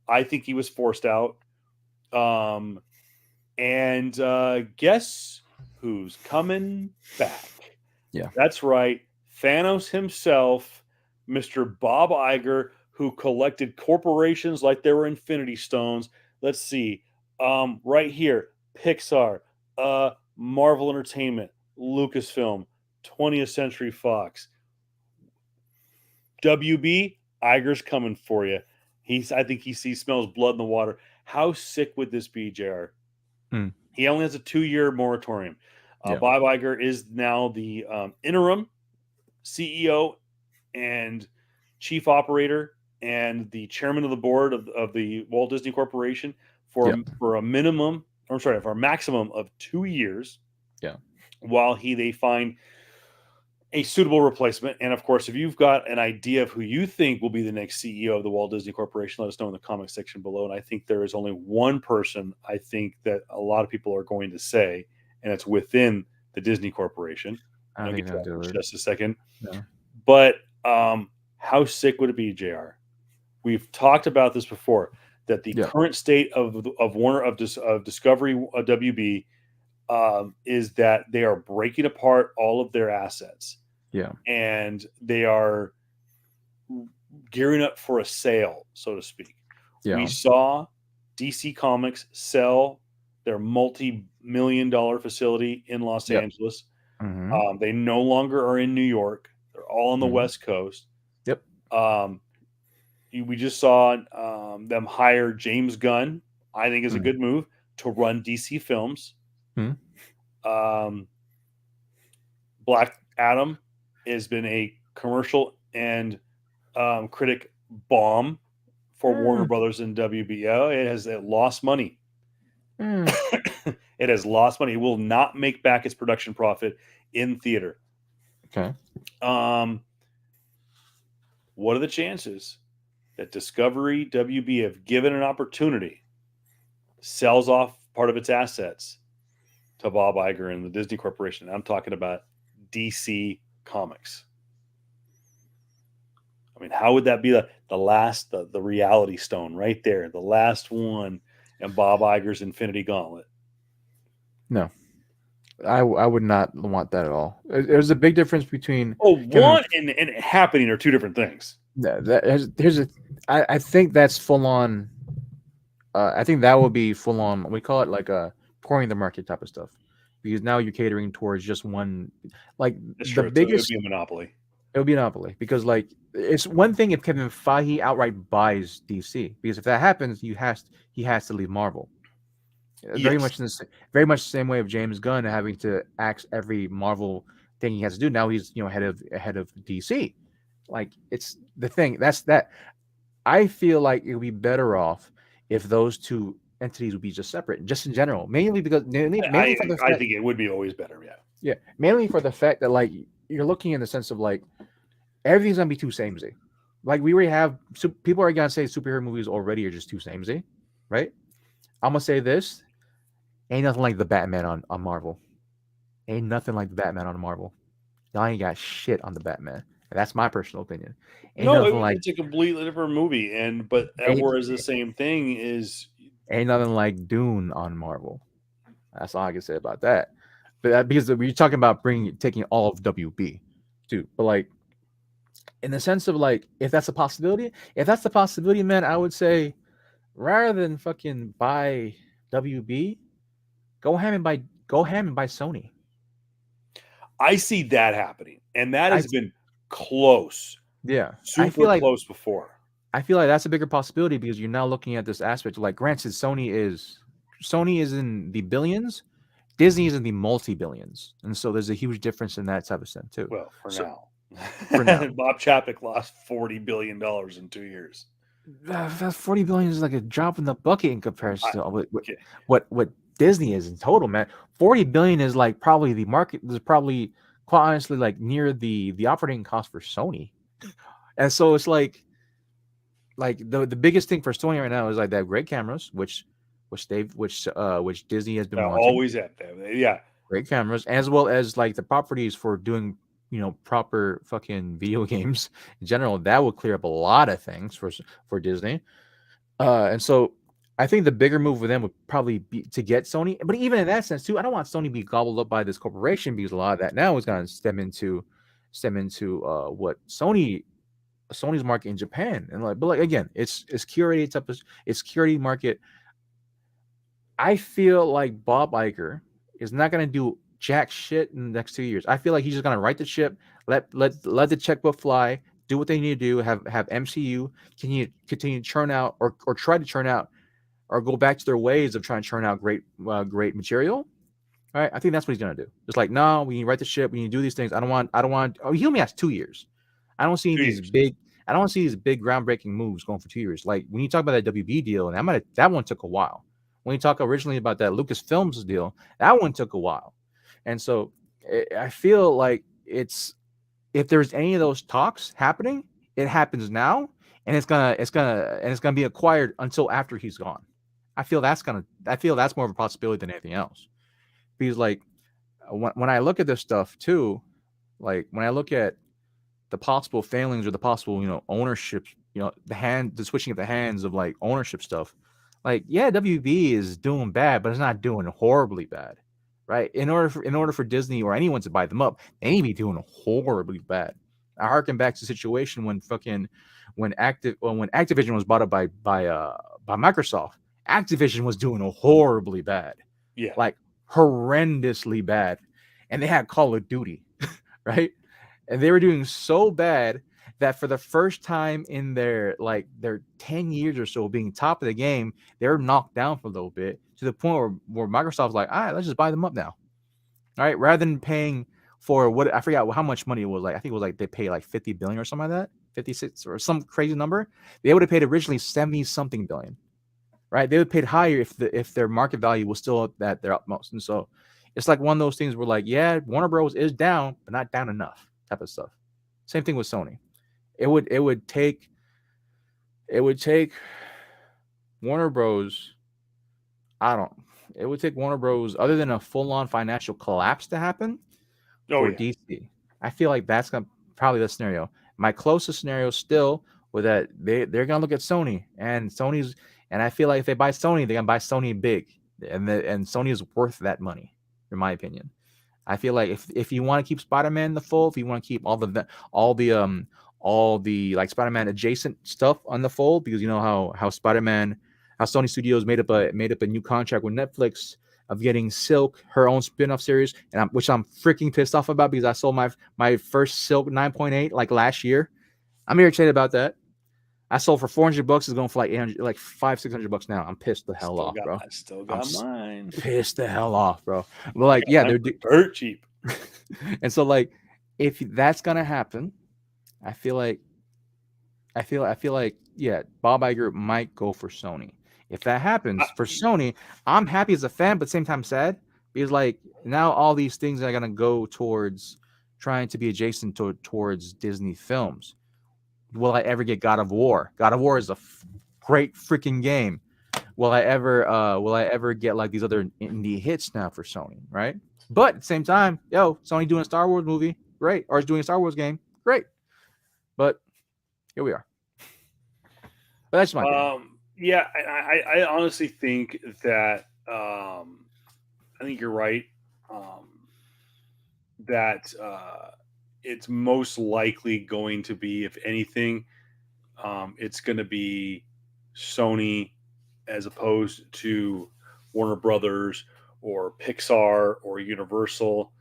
I think he was forced out. Um, and guess who's coming back? Yeah. That's right. Thanos himself, Mr. Bob Iger, who collected corporations like they were Infinity Stones. Let's see. Right here, Pixar, Marvel Entertainment, Lucasfilm, 20th Century Fox. WB, Iger's coming for you. I think he smells blood in the water. How sick would this be, JR? Hmm. He only has a 2-year moratorium. Yeah. Bob Iger is now the interim CEO and chief operator and the chairman of the board of the Walt Disney Corporation Yeah. for a minimum, or sorry, for a maximum of 2 years. Yeah. While they find a suitable replacement. And of course, if you've got an idea of who you think will be the next CEO of the Walt Disney Corporation, let us know in the comment section below. And I think there is only one person I think that a lot of people are going to say, and it's within the Disney Corporation. I And don't I'll think get to they'll that do in it. just a second. No. But how sick would it be, JR? We've talked about this before, that the Yeah. current state of Warner of Discovery WB is that they are breaking apart all of their assets Yeah. and they are gearing up for a sale, so to speak. Yeah. We saw DC Comics sell their multi-million-dollar facility in Los Yep. Angeles. Mm-hmm. They no longer are in New York. They're all on the Mm-hmm. West Coast. Yep. We just saw them hire James Gunn. I think is a Mm-hmm. good move to run DC Films. Black Adam has been a commercial and critic bomb for Warner Brothers and WBO. It lost money. It has lost money. It will not make back its production profit in theater. Okay. What are the chances that Discovery WB, if given an opportunity, sells off part of its assets to Bob Iger and the Disney Corporation? I'm talking about DC Comics. I mean, how would that be the last, the reality stone right there, the last one, and Bob Iger's Infinity Gauntlet? No. I would not want that at all. There's a big difference between Oh, Kevin. want and it happening are two different things. Here's a. I think that's full on. I think that will be full on. We call it like a pouring the market type of stuff, because now you're catering towards just one. Like That's the true. It would biggest, be a monopoly. it'll be an monopoly, because like it's one thing if Kevin Feige outright buys DC, because if that happens, he has to leave Marvel. Very Yes. much in the very much the same way of James Gunn having to axe every Marvel thing he has to do. Now he's head of DC. Like it's the thing. That's that. I feel like it would be better off if those two entities would be just separate, just in general. Mainly because mainly for the I fact, think it would be always better. Yeah. yeah, mainly for the fact that like you're looking in the sense of like everything's gonna be too samey. Like we already have people are gonna say superhero movies already are just too samey, right? I'm gonna say this: ain't nothing like the Batman on Marvel. Ain't nothing like the Batman on Marvel. Y'all ain't got shit on the Batman. That's my personal opinion. Ain't No, nothing like it's a completely different movie, but ain't, whereas the same thing is ain't nothing like Dune on Marvel. That's all I can say about that. But because we're talking about taking all of WB too. But like in the sense of like if that's a possibility, man, I would say rather than fucking buy WB, go ham and buy Sony. I see that happening, and that I has been close, yeah. super close before. I feel like that's a bigger possibility because you're now looking at this aspect. Like, granted, Sony is in the billions, Disney is in the multi billions, and so there's a huge difference in that type of sense too. Well, for So now, for now, Bob Chapek lost $40 billion in 2 years. that 40 billion is like a drop in the bucket in comparison to Okay. what Disney is in total, man. 40 billion is like probably the market. Is probably quite honestly like near the operating cost for Sony, and so it's like the biggest thing for Sony right now is like they have great cameras, which Disney has been They'll wanting. always have that. Yeah. Great cameras, as well as like the properties for doing proper fucking video games in general. That will clear up a lot of things for Disney. And so I think the bigger move for them would probably be to get Sony. But even in that sense too, I don't want Sony to be gobbled up by this corporation because a lot of that now is going to stem into what Sony's market in Japan, and like, but like again, it's curated type of it's curated market. I feel like Bob Iger is not going to do jack shit in the next 2 years. I feel like he's just going to write the ship, let the checkbook fly, do what they need to do, have MCU continue to churn out or try to churn out or go back to their ways of trying to churn out great material. All right, I think that's what he's going to do. It's like, no, we need to write the ship, we need to do these things. I don't want. Oh, he only has 2 years. I don't see these big. I don't see these big groundbreaking moves going for 2 years. Like when you talk about that WB deal, and that one took a while. When you talk originally about that Lucasfilms deal, that one took a while. And so I feel like if there's any of those talks happening, it happens now, and it's gonna be acquired until after he's gone. I feel that's more of a possibility than anything else. Because like when I look at this stuff too, like when I look at the possible failings or the possible ownership, the switching of the hands of like ownership stuff, like yeah, WB is doing bad, but it's not doing horribly bad, right? In order for Disney or anyone to buy them up, they need to be doing horribly bad. I harken back to the situation when Activision was bought up by Microsoft. Activision was doing horribly bad, Yeah. like horrendously bad, and they had Call of Duty, right? And they were doing so bad that for the first time in their 10 years or so being top of the game, they were knocked down for a little bit to the point where Microsoft's like, all right, let's just buy them up now. All right, rather than paying for what I forgot how much money it was. Like I think it was like they paid like 50 billion or something like that, 56 or some crazy number. They would have paid originally 70 something billion, right? They would have paid higher if their market value was still at their utmost. And so it's like one of those things where like, yeah, Warner Bros is down, but not down enough type of stuff. Same thing with Sony. It would take Warner Bros. It would take Warner Bros. Other than a full-on financial collapse to happen for DC. I feel like that's probably the scenario. My closest scenario still with that they're gonna look at Sony and I feel like if they buy Sony, they're gonna buy Sony big, and Sony is worth that money, in my opinion. I feel like if you want to keep Spider-Man in the fold, if you want to keep all the like Spider-Man adjacent stuff on the fold, because you know how Sony Studios made up a new contract with Netflix of getting Silk her own spin-off series, and which I'm freaking pissed off about because I sold my first Silk 9.8 like last year. I'm irritated about that. I sold for $400. It's going for like 800, like $500-600 now. I'm pissed the hell off, bro. I still I'm got mine. pissed the hell off, bro. But like, yeah, they're dirt cheap. and so like, if that's gonna happen, I feel like, yeah, Bob Iger might go for Sony. If that happens for Sony, I'm happy as a fan, but at the same time sad because like now all these things are gonna go towards trying to be adjacent towards Disney films. Will I ever get God of War? God of War is a great freaking game. Will I ever get like these other indie hits now for Sony, right? But at the same time, Sony doing a Star Wars movie, great. Or is doing a Star Wars game, great. But here we are. But that's my opinion. Yeah, I honestly think that I think you're right. That it's most likely going to be, if anything, it's going to be Sony as opposed to Warner Brothers or Pixar or Universal.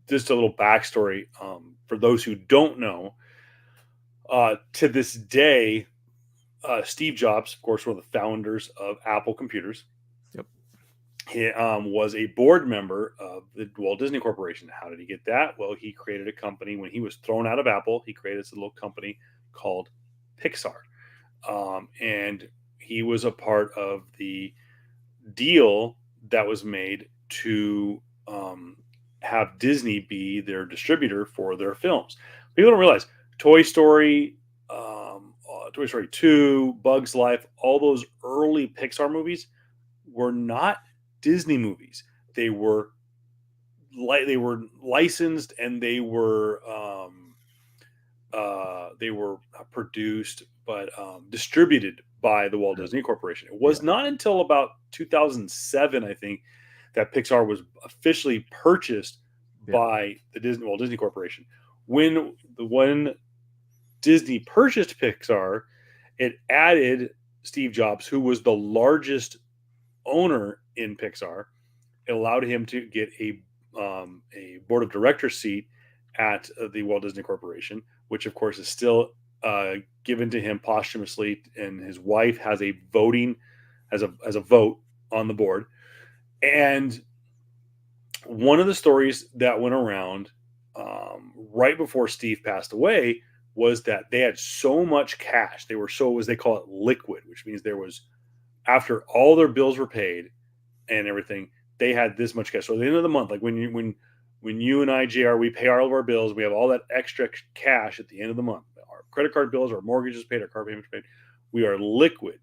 Just a little backstory for those who don't know. To this day, Steve Jobs, of course, one of the founders of Apple Computers, he was a board member of the Walt Disney Corporation. How did he get that? Well, he created a company when he was thrown out of Apple. He created this little company called Pixar. And he was a part of the deal that was made to have Disney be their distributor for their films. People don't realize Toy Story 2, Bugs Life, all those early Pixar movies were not Disney movies. They were licensed and they were produced but distributed by the Walt Disney Corporation. It was not until about 2007, I think, that Pixar was officially purchased by the Walt Disney Corporation. When Disney purchased Pixar, it added Steve Jobs, who was the largest owner in Pixar. It allowed him to get a board of directors seat at the Walt Disney Corporation, which of course is still given to him posthumously, and his wife has a vote on the board. And one of the stories that went around right before Steve passed away was that they had so much cash. They were so, as they call it, liquid, which means there was, after all their bills were paid and everything, they had this much cash. So at the end of the month, like when you and I, JR, we pay all of our bills, we have all that extra cash at the end of the month. Our credit card bills, our mortgages paid, our car payments paid. We are liquid.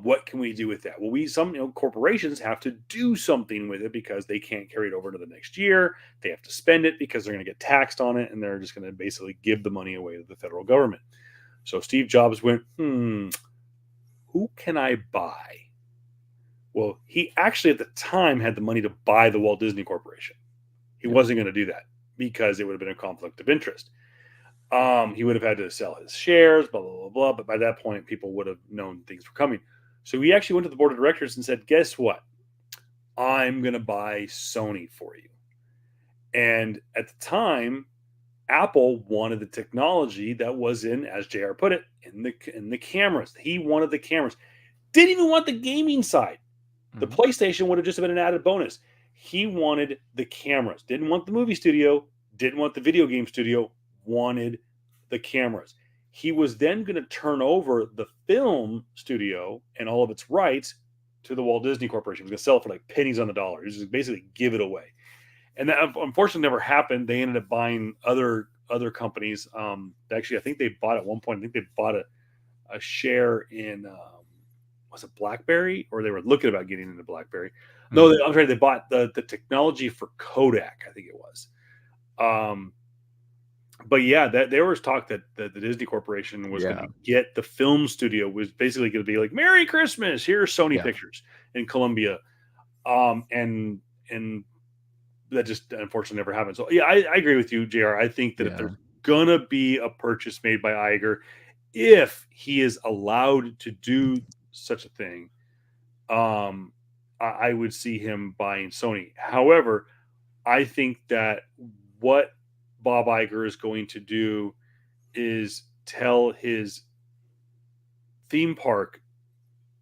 What can we do with that? Well, some corporations have to do something with it because they can't carry it over to the next year. They have to spend it because they're going to get taxed on it, and they're just going to basically give the money away to the federal government. So Steve Jobs went, who can I buy? Well, he actually at the time had the money to buy the Walt Disney Corporation. He wasn't going to do that because it would have been a conflict of interest. He would have had to sell his shares, blah, blah, blah, blah. But by that point, people would have known things were coming. So he actually went to the board of directors and said, guess what? I'm going to buy Sony for you. And at the time, Apple wanted the technology that was in, as JR put it, in the cameras. He wanted the cameras. Didn't even want the gaming side. The PlayStation would have just been an added bonus. He wanted the cameras. Didn't want the movie studio. Didn't want the video game studio. Wanted the cameras. He was then going to turn over the film studio and all of its rights to the Walt Disney Corporation. He was going to sell it for like pennies on the dollar. He was just basically give it away. And that unfortunately never happened. They ended up buying other companies. Actually, I think they bought at one point. I think they bought a share in was it BlackBerry, or they were looking about getting into BlackBerry. No, I'm sorry, they bought the technology for Kodak. I think it was. But yeah, there was talk that the Disney Corporation was going to get the film studio, was basically going to be like, Merry Christmas, here's Sony Pictures and Columbia. And that just unfortunately never happened. So yeah, I agree with you, JR. I think that if Yeah. there's gonna be a purchase made by Iger, if he is allowed to do such a thing, I would see him buying Sony. However, I think that what Bob Iger is going to do is tell his theme park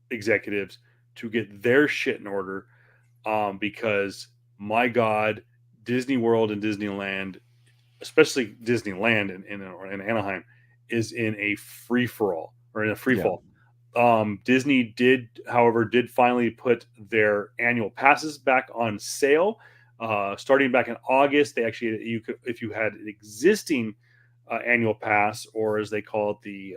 executives to get their shit in order, because my God, Disney World and Disneyland, especially Disneyland in Anaheim, is in a free for all or in a free Yeah. fall. Disney did finally put their annual passes back on sale, starting back in August. They actually, you could, if you had an existing annual pass, or as they call it,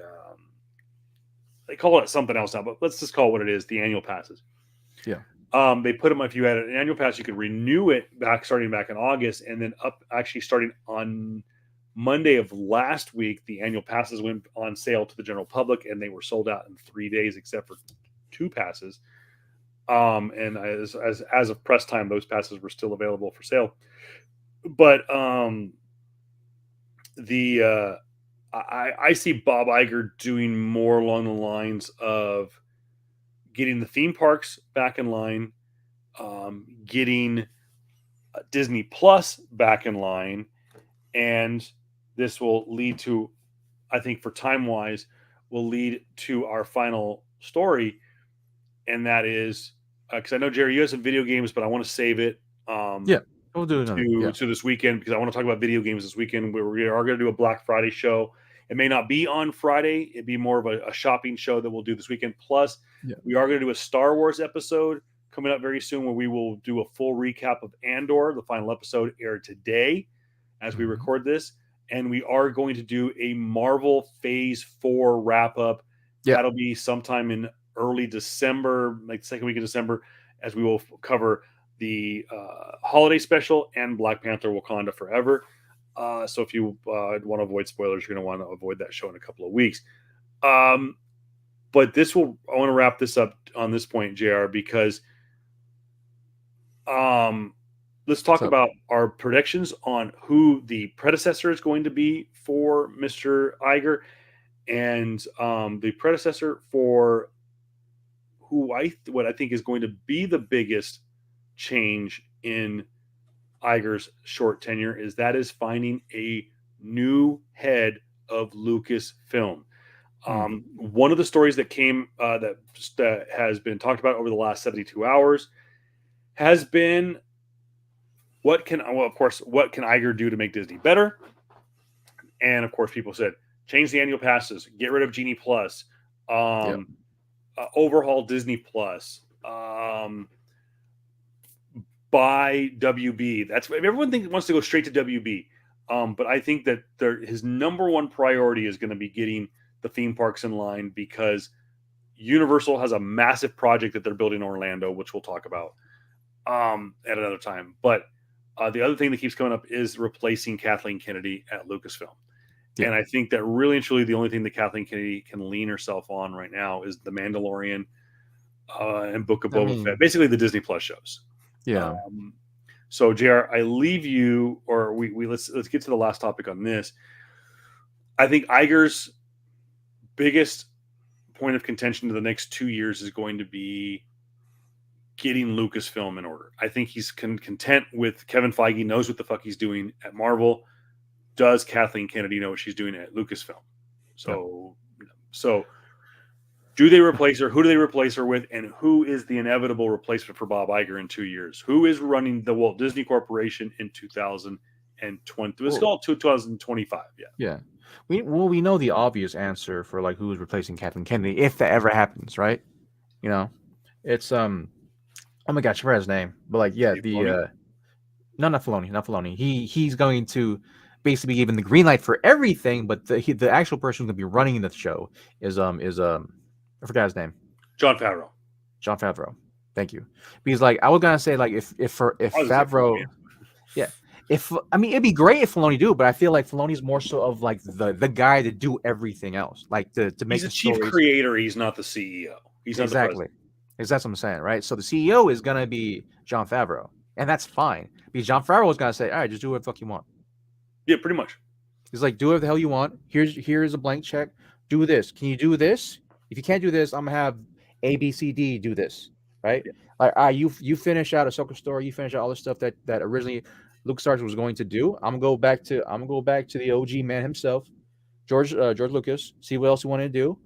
they call it something else now, but let's just call it what it is: the annual passes. Yeah. They put them, if you had an annual pass, you could renew it starting back in August, and then actually starting on Monday of last week, the annual passes went on sale to the general public, and they were sold out in 3 days, except for 2 passes. And as of press time, those passes were still available for sale. But I see Bob Iger doing more along the lines of getting the theme parks back in line, getting Disney Plus back in line, and this will lead to, I think, for time wise, will lead to our final story, and that is because I know, Jerry, you have some video games, but I want to save it. Yeah. We'll do another. Yeah. To this weekend, because I want to talk about video games this weekend. We are going to do a Black Friday show. It may not be on Friday. It'd be more of a shopping show that we'll do this weekend. Plus, we are going to do a Star Wars episode coming up very soon, where we will do a full recap of Andor. The final episode aired today as we record this. And we are going to do a Marvel Phase 4 wrap-up. Yep. That'll be sometime in early December, like the second week of December, as we will cover the holiday special and Black Panther Wakanda Forever. So if you want to avoid spoilers, you're going to want to avoid that show in a couple of weeks. But I want to wrap this up on this point, JR, because let's talk about our predictions on who the predecessor is going to be for Mr. Iger, and the predecessor for what I think is going to be the biggest change in Iger's short tenure is finding a new head of Lucasfilm. One of the stories that came that has been talked about over the last 72 hours has been what can Iger do to make Disney better? And of course, people said change the annual passes, get rid of Genie Plus, overhaul Disney Plus, buy WB. That's everyone wants to go straight to WB. But I think that his number one priority is going to be getting the theme parks in line, because Universal has a massive project that they're building in Orlando, which we'll talk about at another time. But the other thing that keeps coming up is replacing Kathleen Kennedy at Lucasfilm. Yeah. And I think that really and truly the only thing that Kathleen Kennedy can lean herself on right now is The Mandalorian and Book of Boba Fett, basically the Disney Plus shows. Yeah. So JR, I leave you, or we let's get to the last topic on this. I think Iger's biggest point of contention to the next 2 years is going to be getting Lucasfilm in order. I think he's content with Kevin Feige knows what the fuck he's doing at Marvel. Does Kathleen Kennedy know what she's doing at Lucasfilm? So do they replace her? Who do they replace her with? And who is the inevitable replacement for Bob Iger in 2 years? Who is running the Walt Disney Corporation in 2020? Let's call it 2025. Yeah. Yeah. We know the obvious answer for like who is replacing Kathleen Kennedy if that ever happens, right? You know, it's oh my gosh, I forgot his name, but like not Filoni. He's going to basically be given the green light for everything, but the actual person who's going to be running the show is I forgot his name. Jon Favreau. Thank you. Because like I was gonna say like if Favreau, it'd be great if Filoni do, but I feel like Filoni's more so of like the guy to do everything else, like to make. He's a chief creator. He's not the CEO. He's not exactly. Because that's what I'm saying, right? So the CEO is gonna be Jon Favreau, and that's fine because Jon Favreau is gonna say, "All right, just do what the fuck you want." Yeah, pretty much. He's like, "Do whatever the hell you want. Here's a blank check. Do this. Can you do this? If you can't do this, I'm gonna have A, B, C, D do this." Right? Yeah. Like, you finish out Ahsoka story. You finish out all the stuff that originally LucasArts was going to do. I'm gonna go back to the OG man himself, George Lucas. See what else you want to do.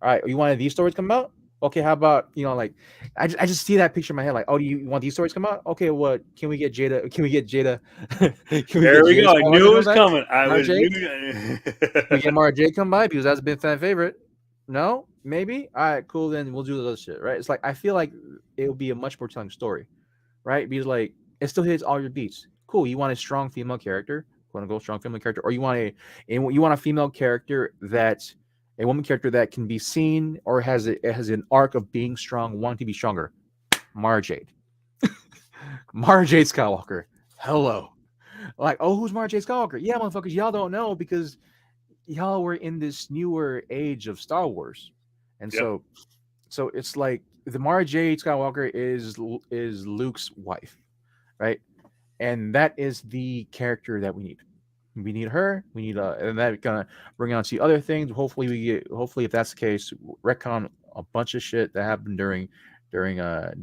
All right, you wanted these stories come out? Okay, how about like I just see that picture in my head like, oh, do you want these stories come out? Okay, what can we get Jada? Can we get Jada? Can we There get we Jada go. I Skywalker knew it come was back? coming. I Mara was Jade? knew. Can we get Mara Jade come by because that's been fan favorite? No, maybe. All right, cool. Then we'll do the other shit, right? It's like I feel like it would be a much more telling story, right? Because like it still hits all your beats. Cool. You want a strong female character, quote unquote strong female character, or you want a female character that a woman character that can be seen or has an arc of being strong, wanting to be stronger. Mara Jade. Mara Jade Skywalker. Hello. Like, oh, who's Mara Jade Skywalker? Yeah, motherfuckers, y'all don't know because y'all were in this newer age of Star Wars, and Yep. so it's like the Mara Jade Skywalker is Luke's wife, right? And that is the character that we need. We need her. We need and that gonna bring on to other things. Hopefully, if that's the case, retcon a bunch of shit that happened during I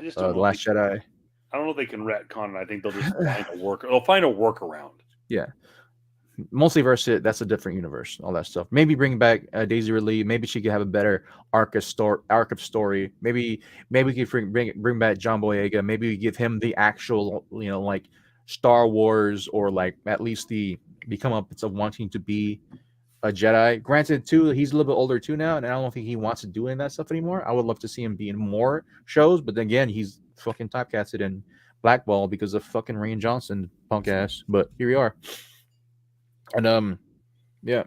just the don't know. Last Jedi. I don't know if they can retcon it. I think they'll just find a work. They'll find a workaround. Yeah, multiverse. That's a different universe. All that stuff. Maybe bring back Daisy Ridley. Maybe she could have a better arc of story. Maybe we could bring back John Boyega. Maybe we give him the actual like Star Wars or like at least the become up of wanting to be a Jedi. Granted, too, he's a little bit older too now, and I don't think he wants to do any of that stuff anymore. I would love to see him be in more shows, but then again, he's fucking typecasted in blackball because of fucking Rian Johnson, punk ass. But here we are. And yeah.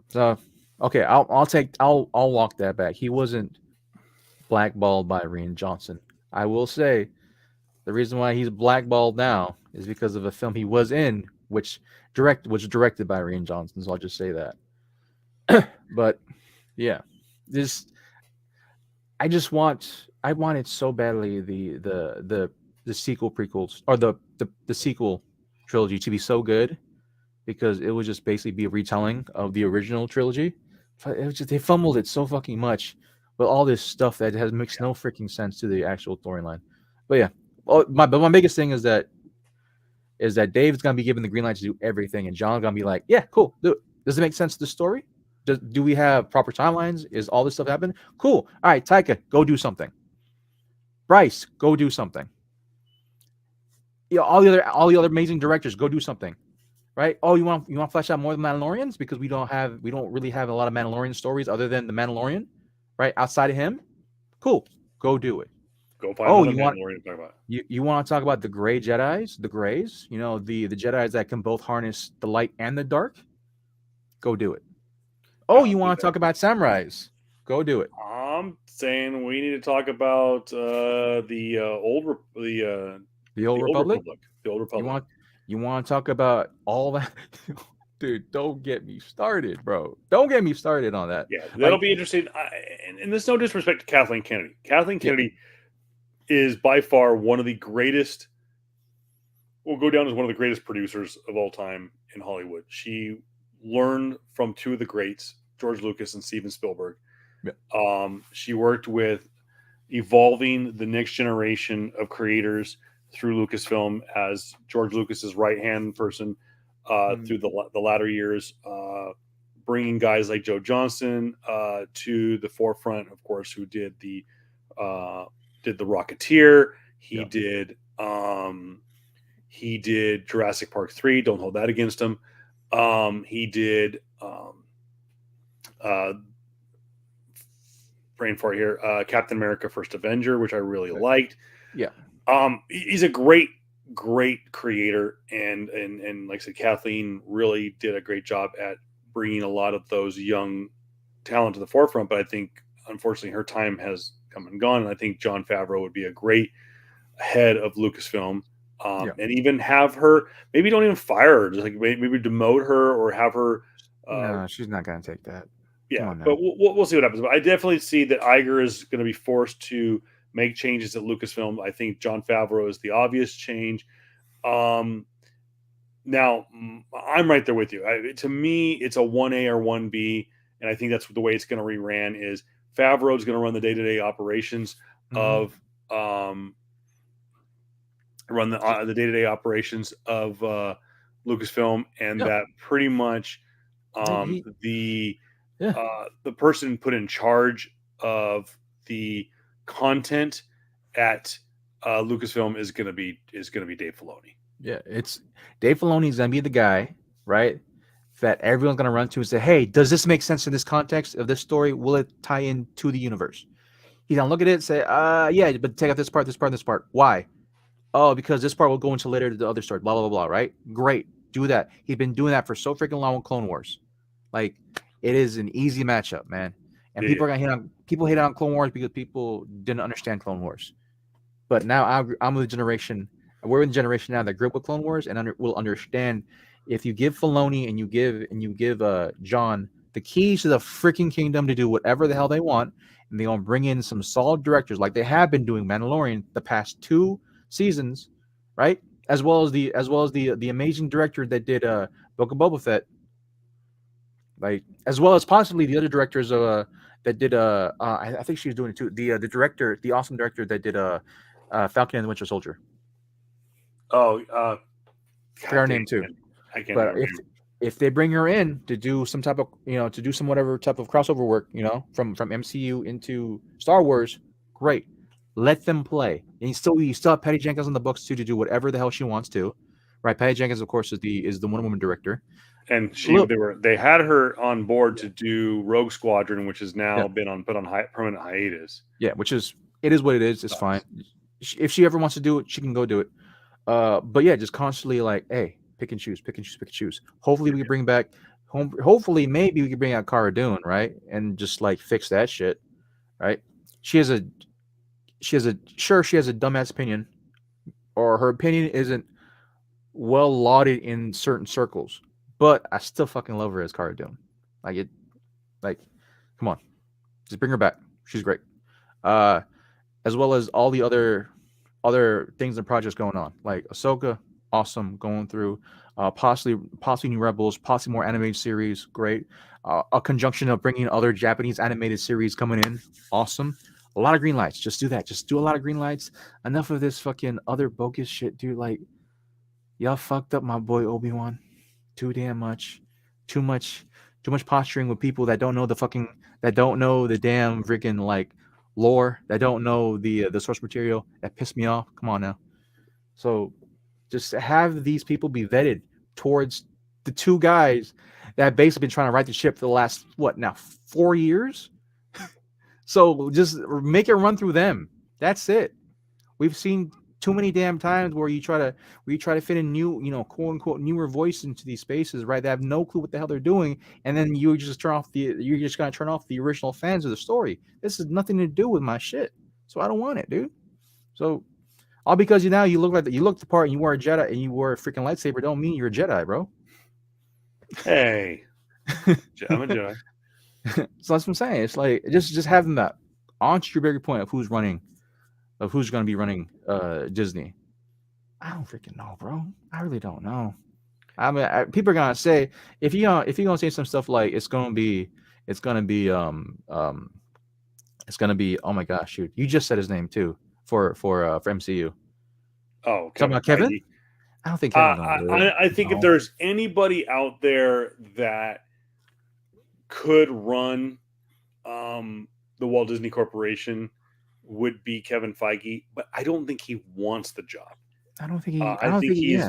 So okay, I'll walk that back. He wasn't blackballed by Rian Johnson. I will say the reason why he's blackballed now is because of a film he was in, which was directed by Rian Johnson. So I'll just say that. But yeah, I wanted so badly the sequel prequels or the sequel trilogy to be so good because it would just basically be a retelling of the original trilogy. They fumbled it so fucking much with all this stuff that makes no freaking sense to the actual storyline. But yeah, my biggest thing is that Dave's gonna be given the green light to do everything, and John's gonna be like, "Yeah, cool. Does it make sense to the story? Do we have proper timelines? Is all this stuff happen? Cool. All right, Taika, go do something. Bryce, go do something. All the other amazing directors, go do something. Right? Oh, you want to flesh out more of the Mandalorians because we don't really have a lot of Mandalorian stories other than the Mandalorian, right? Outside of him, cool. Go do it. Go find another Mandalorian to talk about. You want to talk about the gray Jedis, the grays, the Jedis that can both harness the light and the dark? Go do it. Oh, you want to talk about samurais? Go do it. I'm saying we need to talk about the old Republic. The old Republic. The old Republic. You want to talk about all that? Dude, don't get me started, bro. Don't get me started on that. Yeah, that'll be interesting. And there's no disrespect to Kathleen Kennedy. Kathleen Kennedy is by far one of the greatest, will go down as one of the greatest producers of all time in Hollywood. She learned from two of the greats, George Lucas and Steven Spielberg. Yeah. She worked with evolving the next generation of creators through Lucasfilm as George Lucas's right-hand person through the latter years, bringing guys like Joe Johnston to the forefront, of course, who did the Rocketeer. He did Jurassic Park 3. Don't hold that against him. He did brain fart here. Captain America: First Avenger, which I really liked. Yeah. He's a great creator, and like I said, Kathleen really did a great job at bringing a lot of those young talent to the forefront. But I think, unfortunately, her time has come and gone. And I think Jon Favreau would be a great head of Lucasfilm, and even have her. Maybe don't even fire her. Just like maybe demote her or have her. No, she's not gonna take that. Yeah, Come on now. but we'll see what happens. But I definitely see that Iger is going to be forced to make changes at Lucasfilm. I think Jon Favreau is the obvious change. Now, I'm right there with you. To me, it's a 1A or 1B, and I think that's the way it's going to reran. Is Favreau is going to run the day-to-day operations of run the day-to-day operations of Lucasfilm, and that pretty much the person put in charge of the content at Lucasfilm is going to be Dave Filoni. Yeah, it's Dave Filoni is gonna be the guy, right? That everyone's gonna run to and say, "Hey, does this make sense in this context of this story? Will it tie into the universe?" He's gonna look at it and say, yeah, but take out this part, this part, this part. Why? Oh, because this part will go into later the other story. Blah blah blah. Right? Great, do that. He's been doing that for so freaking long with Clone Wars. Like, it is an easy matchup, man. And people are gonna hate on Clone Wars because people didn't understand Clone Wars. But now I'm with the generation. We're in the generation now that grew up with Clone Wars and will understand if you give Filoni and you give John the keys to the freaking kingdom to do whatever the hell they want, and they gonna bring in some solid directors like they have been doing Mandalorian the past 2 seasons, right? As well as the amazing director that did Book of Boba Fett, like, as well as possibly the other directors that did I think she's doing it too. The director, the awesome director that did Falcon and the Winter Soldier. Forgot her name too. I can't. But if they bring her in to do some type of to do some whatever type of crossover work, from MCU into Star Wars, great. Let them play. And you still have Patty Jenkins on the books too to do whatever the hell she wants to, right? Patty Jenkins, of course, is the Wonder Woman director. And they had her on board to do Rogue Squadron, which has now been put on permanent hiatus. Yeah, it is what it is. It's fine. If she ever wants to do it, she can go do it. But yeah, just constantly like, hey, pick and choose. Hopefully we can bring back. Hopefully maybe we can bring out Cara Dune, right, and just like fix that shit, right? She has a dumbass opinion, or her opinion isn't well lauded in certain circles, but I still fucking love her as Cara Dune. Come on, just bring her back. She's great. As well as all the other things and projects going on, like Ahsoka, awesome, going through, possibly New Rebels, possibly more animated series, great. A conjunction of bringing other Japanese animated series coming in, awesome. A lot of green lights. Just do that. Just do a lot of green lights. Enough of this fucking other bogus shit, dude. Like, y'all fucked up my boy Obi-Wan too damn much. Too much posturing with people that don't know the damn freaking like lore, that don't know the source material. That pissed me off. Come on now. So just have these people be vetted towards the 2 guys that have basically been trying to right the ship for the last 4 years. So just make it run through them. That's it. We've seen too many damn times where you try to fit in new, quote unquote newer voice into these spaces, right? They have no clue what the hell they're doing, and then you're just gonna turn off the original fans of the story. This has nothing to do with my shit, so I don't want it, dude. So all because you look the part and you wear a Jedi and you wear a freaking lightsaber don't mean you're a Jedi, bro. Hey, I'm a Jedi. So that's what I'm saying. It's like just having that. On to your bigger point of who's going to be running Disney. I don't freaking know, bro. I really don't know. I mean, people are gonna say if you're gonna say some stuff like it's gonna be oh my gosh, shoot, you just said his name too for MCU. Oh, talking about Kevin? Feige. I don't think Kevin's gonna do it. I think if there's anybody out there that could run the Walt Disney Corporation, would be Kevin Feige, but I don't think he wants the job. I don't think he. I think he's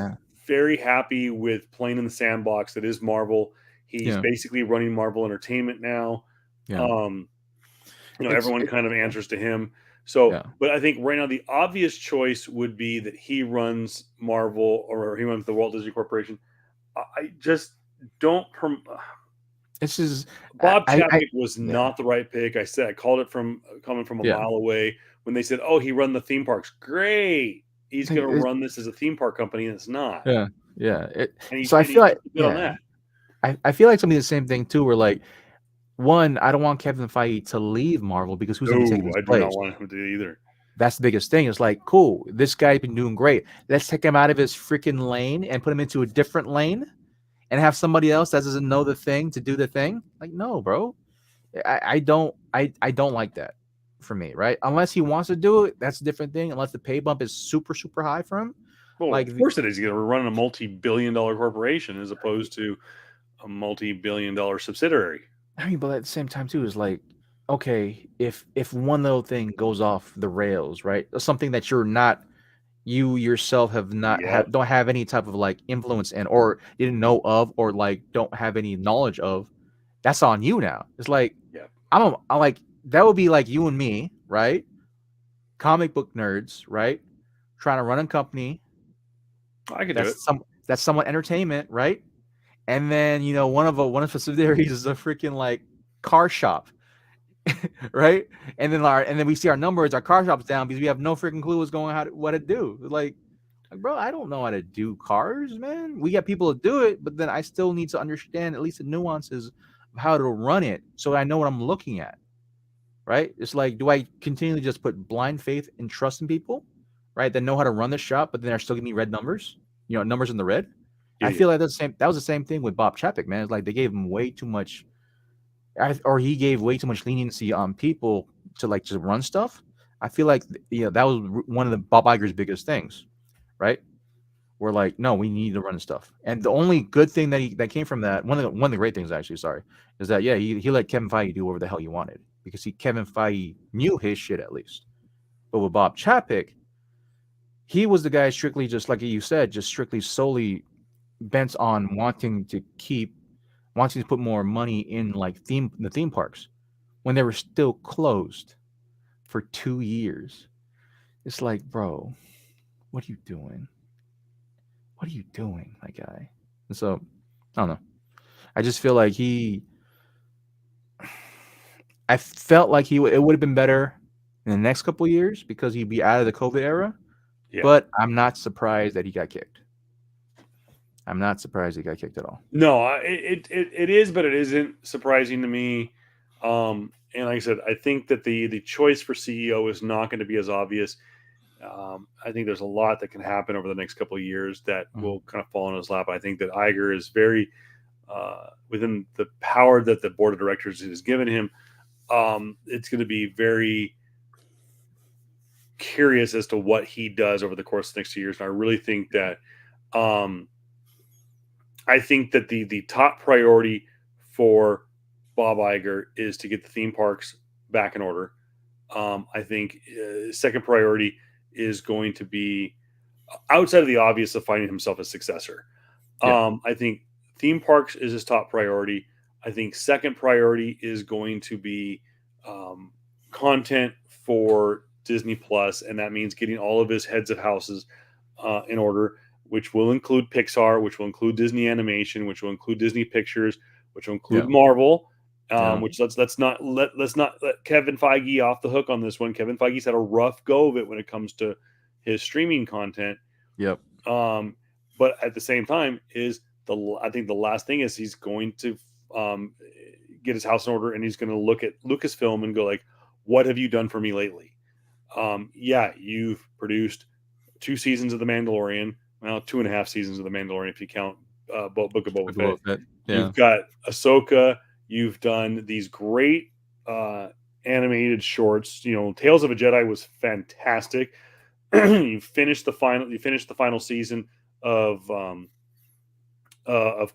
very happy with playing in the sandbox that is Marvel. He's basically running Marvel Entertainment now. Yeah. Everyone kind of answers to him. So, but I think right now the obvious choice would be that he runs Marvel or he runs the Walt Disney Corporation. I just don't. Bob Chapek was not the right pick. I called it coming from a mile away when they said, "Oh, he run the theme parks." Great, he's going to run this as a theme park company, and it's not. Yeah. So I feel like I feel like something the same thing too. Where like one, I don't want Kevin Feige to leave Marvel because who's going to be taking No, his I do not place? want him to either. That's the biggest thing. It's like, cool, this guy's been doing great. Let's take him out of his freaking lane and put him into a different lane and have somebody else that doesn't know the thing to do the thing. Like, no, bro. I don't like that for me, right? Unless he wants to do it, that's a different thing. Unless the pay bump is super, super high for him. Well, Like of course it is. You're running a multi-billion-dollar corporation as opposed to a multi-billion-dollar subsidiary. I mean, but at the same time too, is like, okay, if one little thing goes off the rails, right? Something that you yourself have not Yep. don't have any type of like influence in, or didn't know of, or like don't have any knowledge of, that's on you now. It's like, Yep. I like that would be like you and me, right? Comic book nerds, right? Trying to run a company I could do it. that's somewhat entertainment, right? And then one of the subsidiaries is a freaking like car shop, right? And then we see our numbers, our car shop's down because we have no freaking clue what to do. Like, bro, I don't know how to do cars, man. We got people to do it, but then I still need to understand at least the nuances of how to run it so I know what I'm looking at. Right? It's like, do I continually just put blind faith and trust in people, right? That know how to run the shop, but then are still giving me red numbers, numbers in the red. Yeah, I feel like that was the same thing with Bob Chapek, man. It's like they gave him way too much, or he gave way too much leniency on people to like just run stuff. I feel like that was one of the Bob Iger's biggest things, right? We're like, no, we need to run stuff. And the only good thing that came from that, one of the great things actually, sorry, is that he let Kevin Feige do whatever the hell he wanted because Kevin Feige knew his shit at least. But with Bob Chapek, he was the guy strictly, just like you said, just strictly solely bent on wanting to put more money in like the theme parks when they were still closed for 2 years. It's like, bro, what are you doing? What are you doing, my guy? And so, I don't know. I just feel like I felt like it would have been better in the next couple of years because he'd be out of the COVID era. yeah. But I'm not surprised that he got kicked. I'm not surprised he got kicked at all. No, it is, but it isn't surprising to me. And like I said, I think that the choice for CEO is not going to be as obvious. I think there's a lot that can happen over the next couple of years that will kind of fall in his lap. I think that Iger is very within the power that the board of directors has given him. It's going to be very curious as to what he does over the course of the next 2 years. And I really think that the top priority for Bob Iger is to get the theme parks back in order. I think second priority is going to be outside of the obvious of finding himself a successor. Yeah. I think theme parks is his top priority. I think second priority is going to be content for Disney Plus, and that means getting all of his heads of houses in order, which will include Pixar, which will include Disney Animation, which will include Disney Pictures, which will include Marvel. Which let's not let Kevin Feige off the hook on this one. Kevin Feige's had a rough go of it when it comes to his streaming content. Yep. But at the same time, I think the last thing is he's going to get his house in order, and he's going to look at Lucasfilm and go like, "What have you done for me lately?" Yeah, you've produced 2 seasons of The Mandalorian. Well, 2.5 seasons of The Mandalorian if you count Book of Boba Fett. Yeah. You've got Ahsoka. You've done these great animated shorts. Tales of a Jedi was fantastic. You finished the final season of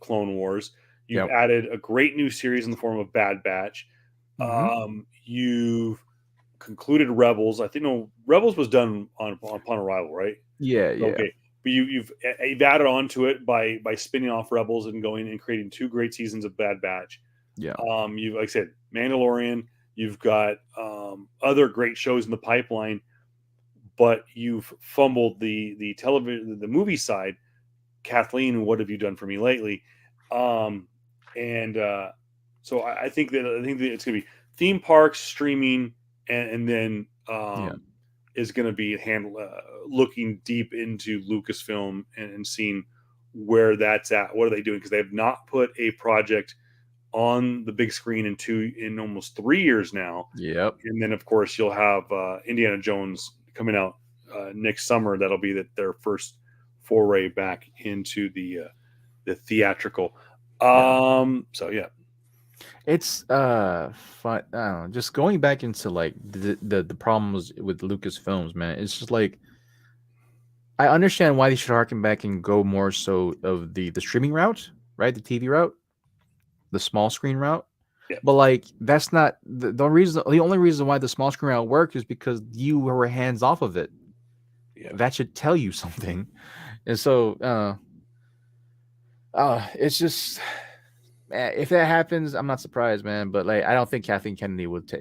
Clone Wars. You've added a great new series in the form of Bad Batch. You've concluded Rebels. I think Rebels was done upon arrival, right? Yeah. Okay. But you've added on to it by spinning off Rebels and going and creating 2 great seasons of Bad Batch. Yeah. You've, like I said, Mandalorian. You've got other great shows in the pipeline, but you've fumbled the television, the movie side. Kathleen, what have you done for me lately? So I think that it's going to be theme parks, streaming, and then is going to be looking deep into Lucasfilm and seeing where that's at. What are they doing? Because they have not put a project on the big screen in almost 3 years now. Yep. And then, of course, you'll have Indiana Jones coming out next summer. That'll be their first foray back into the theatrical. So yeah, it's fun. I don't know, just going back into like the problems with Lucasfilms, man. It's just like I understand why they should harken back and go more so of the streaming route, right? The TV route, the small screen route. Yeah. But like that's not the reason. The only reason why the small screen route worked is because you were hands off of it. Yeah. That should tell you something. And so it's just if that happens, I'm not surprised, man. But like I don't think Kathleen Kennedy would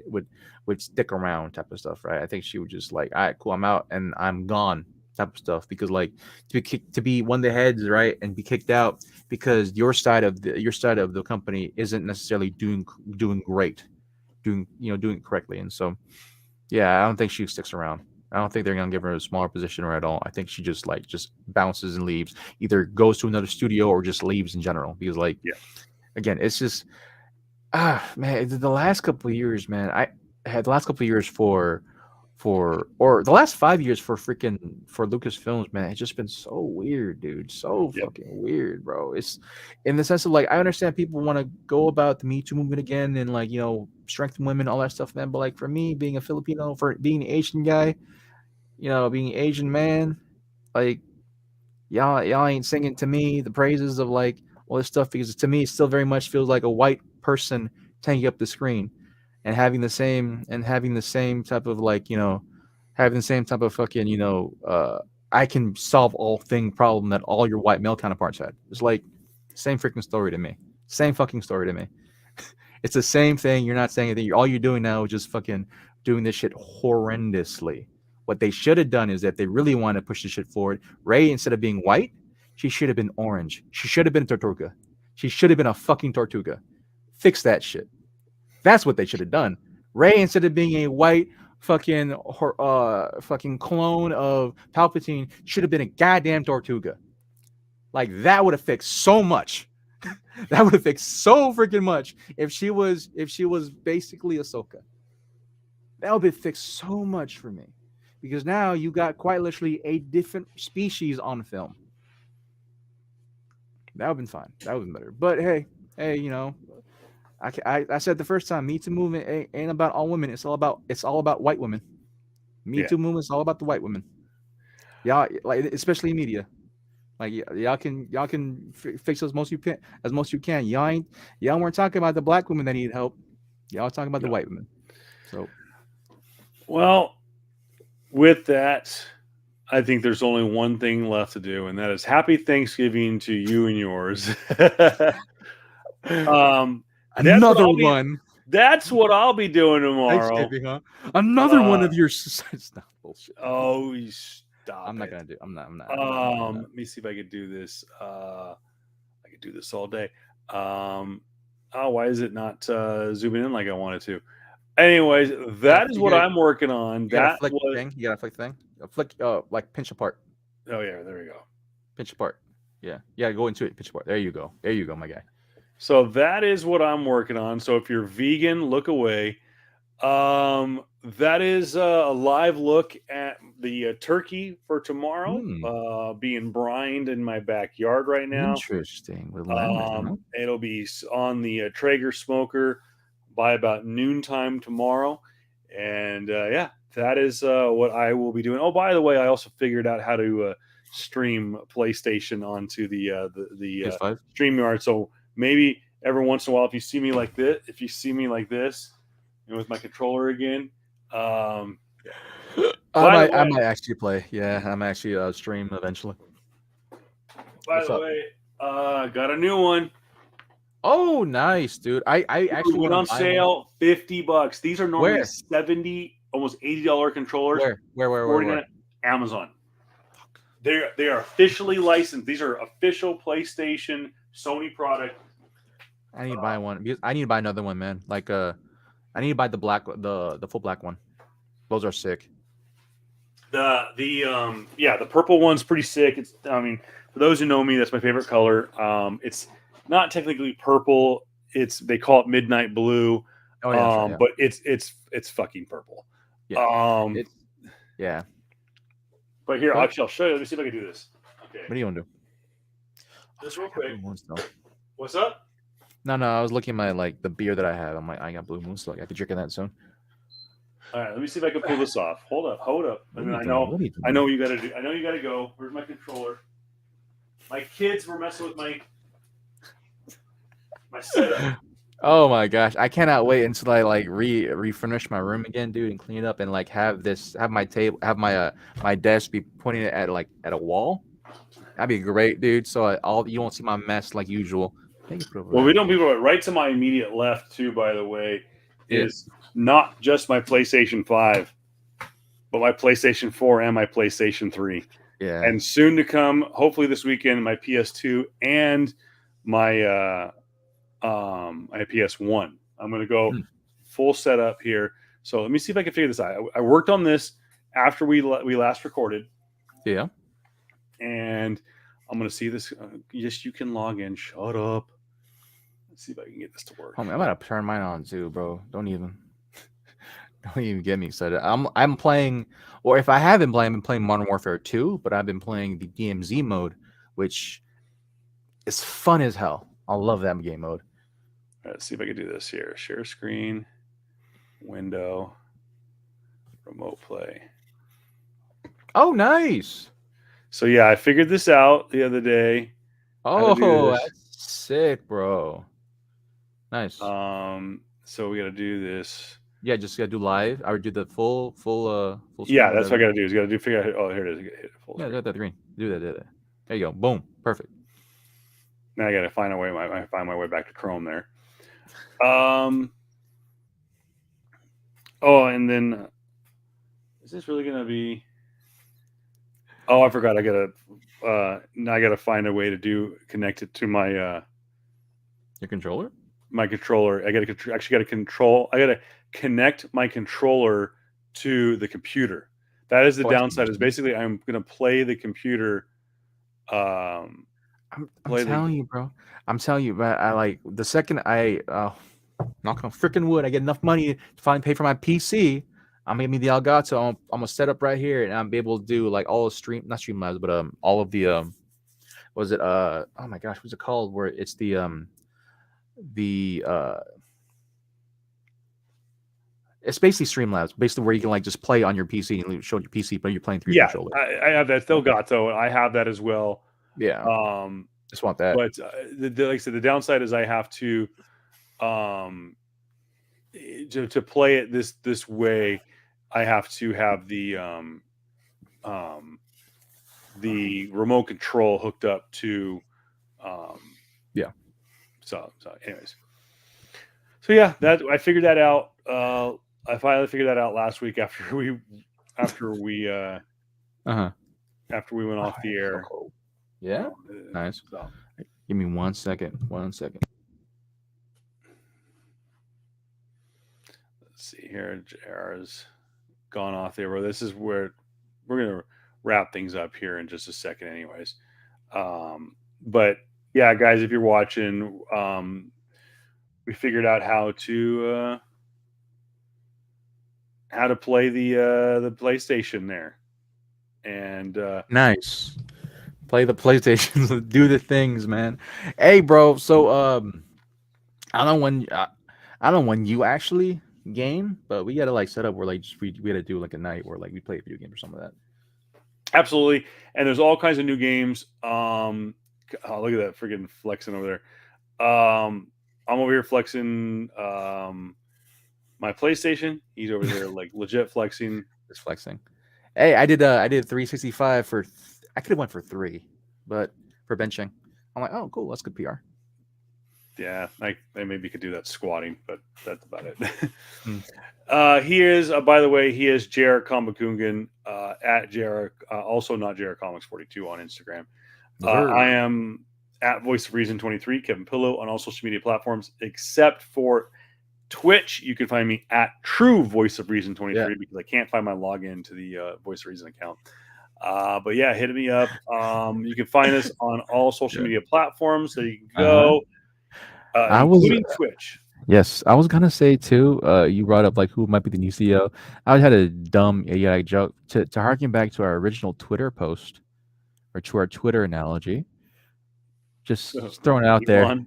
stick around type of stuff, right? I think she would just like, all right, cool, I'm out and I'm gone type of stuff, because like to be one of the heads, right, and be kicked out because your side of the company isn't necessarily doing great, doing it correctly. And so yeah, I don't think she sticks around. I don't think they're gonna give her a smaller position or at all. I think she just bounces and leaves, either goes to another studio or just leaves in general, because like again, it's just man, the last couple of years, man, I had the last couple of years or the last 5 years for Lucasfilms, man, it's just been so weird, dude. So fucking weird, bro. It's in the sense of like, I understand people want to go about the Me Too movement again and like, strengthen women, all that stuff, man. But like for me, being a Filipino, for being an Asian guy, being an Asian man, like y'all ain't singing to me the praises of like all this stuff, because to me it still very much feels like a white person taking up the screen and having the same type of like having the same type of fucking I can solve all thing problem that all your white male counterparts had. It's like same freaking story to me. Same fucking story to me. It's the same thing. You're not saying anything. All you're doing now is just fucking doing this shit horrendously. What they should have done is that they really want to push this shit forward. Rey, instead of being white, she should have been orange. She should have been Tortuga. She should have been a fucking Tortuga. Fix that shit. That's what they should have done. Rey, instead of being a white fucking clone of Palpatine, should have been a goddamn Tortuga. Like that would have fixed so much. That would have fixed so freaking much if she was basically Ahsoka. That would have fixed so much for me, because now you got quite literally a different species on film. That would have been fine. That would have been better. But hey, I said the first time, Me Too movement ain't about all women. It's all about white women. Me Too movement is all about the white women. Y'all, like especially media, like y'all can fix as most you can. Y'all weren't talking about the black women that need help. Y'all talking about the white women. So, well, with that, I think there's only one thing left to do, and that is Happy Thanksgiving to you and yours. Another one. That's what I'll be doing tomorrow. Thanksgiving, huh? Another one of your. It's not bullshit. Oh, stop! I'm not gonna do. I'm not. Let me see if I could do this. I could do this all day. Why is it not zooming in like I wanted to? Anyways, that is what I'm working on. You gotta flick the thing. You gotta flick the thing. Flick, like pinch apart. Oh yeah, there we go. Pinch apart. Yeah, go into it. Pinch apart. There you go, my guy. So that is what I'm working on. So if you're vegan, look away. That is a live look at the turkey for tomorrow, being brined in my backyard right now. Interesting. With lemon, it'll be on the Traeger smoker by about noontime tomorrow. And that is what I will be doing. Oh, by the way, I also figured out how to stream PlayStation onto the StreamYard. So maybe every once in a while, if you see me like this, and with my controller again, I might actually play. Yeah, I'm actually stream eventually. By the way, got a new one. Oh, nice, dude! I actually went on sale, $50. These are normally $70, almost $80 controllers. Where? Amazon. They are officially licensed. These are official PlayStation, Sony product. I need to buy one because I need to buy another one, man. Like I need to buy the full black one. Those are sick. The purple one's pretty sick. For those who know me, that's my favorite color. It's not technically purple. they call it midnight blue. Oh yeah, that's right, yeah. But it's fucking purple. Yeah. Yeah. But here, But- actually, I'll show you. Let me see if I can do this. Okay. What do you want to do? Just real I got quick. Blue Moon still. What's up? No, I was looking at my like the beer that I have. I'm like, I got Blue Moon still. I got to drinking that soon. All right, let me see if I can pull this off. Hold up. What And are I you know doing? What are you doing? what you got to do. I know you got to go. Where's my controller? My kids were messing with my setup. Oh my gosh, I cannot wait until I like refurnish my room again, dude, and clean it up and like have my table, have my my desk be pointing it at a wall. That'd be great, dude. So you won't see my mess like usual. Well, we don't people right to my immediate left too. By the way, is not just my PlayStation 5, but my PlayStation 4 and my PlayStation 3. Yeah, And soon to come, hopefully this weekend, my PS2 and my PS1. I'm going to go full setup here. So let me see if I can figure this out. I worked on this after we last recorded. Yeah. And I'm going to see this. Yes, you can log in. Shut up. Let's see if I can get this to work. Homie, I'm going to turn mine on too, bro. Don't even get me excited. I'm playing, or if I haven't played, I've been playing Modern Warfare 2, but I've been playing the DMZ mode, which is fun as hell. I love that game mode. All right, let's see if I can do this here. Share screen, window, remote play. Oh, nice. So yeah, I figured this out the other day. Oh, that's sick, bro. Nice. So we got to do this. Yeah, just gotta do live. I would do the full. Yeah, that's what I got to do. Is got to figure out. Oh, here it is. Hit it full yeah, that green. Do that. There you go. Boom. Perfect. Now I got to find a way. I find my way back to Chrome there. Oh, and then is this really gonna be? Oh, I forgot. I gotta. Now I gotta find a way to connect it to my. Your controller. My controller. I gotta connect my controller to the computer. That is the downside. Is basically I'm gonna play the computer. I'm telling you, bro. I'm telling you, but I like the second I knock on freaking wood, I get enough money to finally pay for my PC. I'm gonna give me the Elgato. I'm gonna set up right here, and I'm be able to do like all the not Streamlabs, but all of the was it oh my gosh, what's it called? Where it's the it's basically Streamlabs, basically where you can like just play on your PC and show your PC, but you're playing through your controller. I have that Elgato. I have that as well. Yeah. Just want that. But like I said, the downside is I have to play it this way. I have to have the remote control hooked up to yeah. So anyways. So yeah, that I figured that out. I finally figured that out last week after we went off the air. So cool. Yeah. Nice. So. Give me 1 second. 1 second. Let's see here. JR's gone off there. This is where we're gonna wrap things up here in just a second, anyways. But yeah, guys, if you're watching, we figured out how to play the PlayStation there, and nice. Play the PlayStation, do the things, man. Hey, bro. So, I don't know when you actually game, but we gotta like set up where like we gotta do like a night where like we play a video game or something like that. Absolutely, and there's all kinds of new games. Oh, look at that freaking flexing over there. I'm over here flexing my PlayStation. He's over there like legit flexing. Just flexing. Hey, I did 365 for. I could have went for 3, but for benching, I'm like, oh, cool, that's good PR. Yeah, I maybe could do that squatting, but that's about it. He is, by the way, he is Jarek Kamakungan at Jarek, also not Jarek Comics 42 on Instagram. I am at Voice of Reason 23, Kevin Pillow on all social media platforms except for Twitch. You can find me at True Voice of Reason 23 because I can't find my login to the Voice of Reason account. But yeah, hit me up. You can find us on all social media platforms. So you can go. including Twitch. Yes, I was gonna say too. You brought up like who might be the new CEO. I had a dumb idiotic joke to harken back to our original Twitter post or to our Twitter analogy. Just throwing it out there.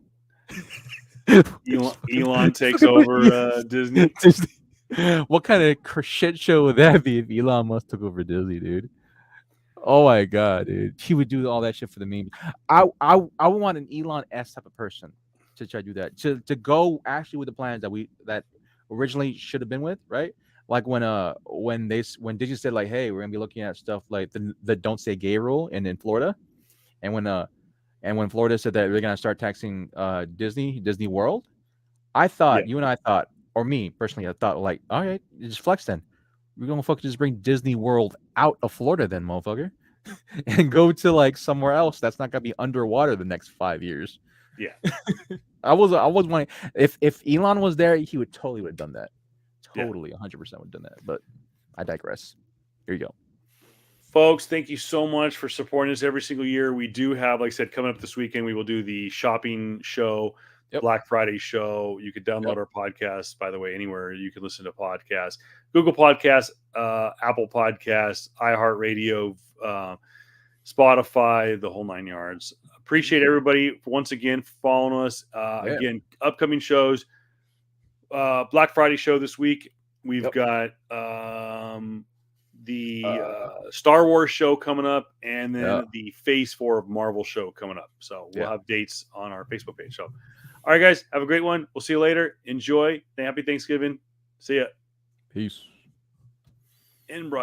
Elon takes over Disney. What kind of shit show would that be if Elon Musk took over Disney, dude? Oh my god, dude. He would do all that shit for the meme. I would want an Elon S type of person to try to do that. To go actually with the plans that originally should have been with, right? Like when Disney said like, hey, we're gonna be looking at stuff like the don't say gay rule in Florida, and when Florida said that they're gonna start taxing Disney World, you and I thought, or me personally, I thought like, all right, just flex then. We're gonna fucking just bring Disney World out of Florida then, motherfucker, and go to like somewhere else that's not gonna be underwater the next 5 years. Yeah. I was wanting if Elon was there, he would have done that. Totally, 100% would have done that. But I digress. Here you go. Folks, thank you so much for supporting us every single year. We do have, like I said, coming up this weekend, we will do the shopping show, Black Friday show. You can download our podcast, by the way, anywhere you can listen to podcasts. Google Podcasts, Apple Podcasts, iHeartRadio, Spotify, the whole 9 yards. Appreciate everybody once again following us. Again, upcoming shows. Black Friday show this week. We've got the Star Wars show coming up, and then the Phase 4 of Marvel show coming up. So we'll have dates on our Facebook page. So, all right, guys, have a great one. We'll see you later. Enjoy. Happy Thanksgiving. See ya. Peace. In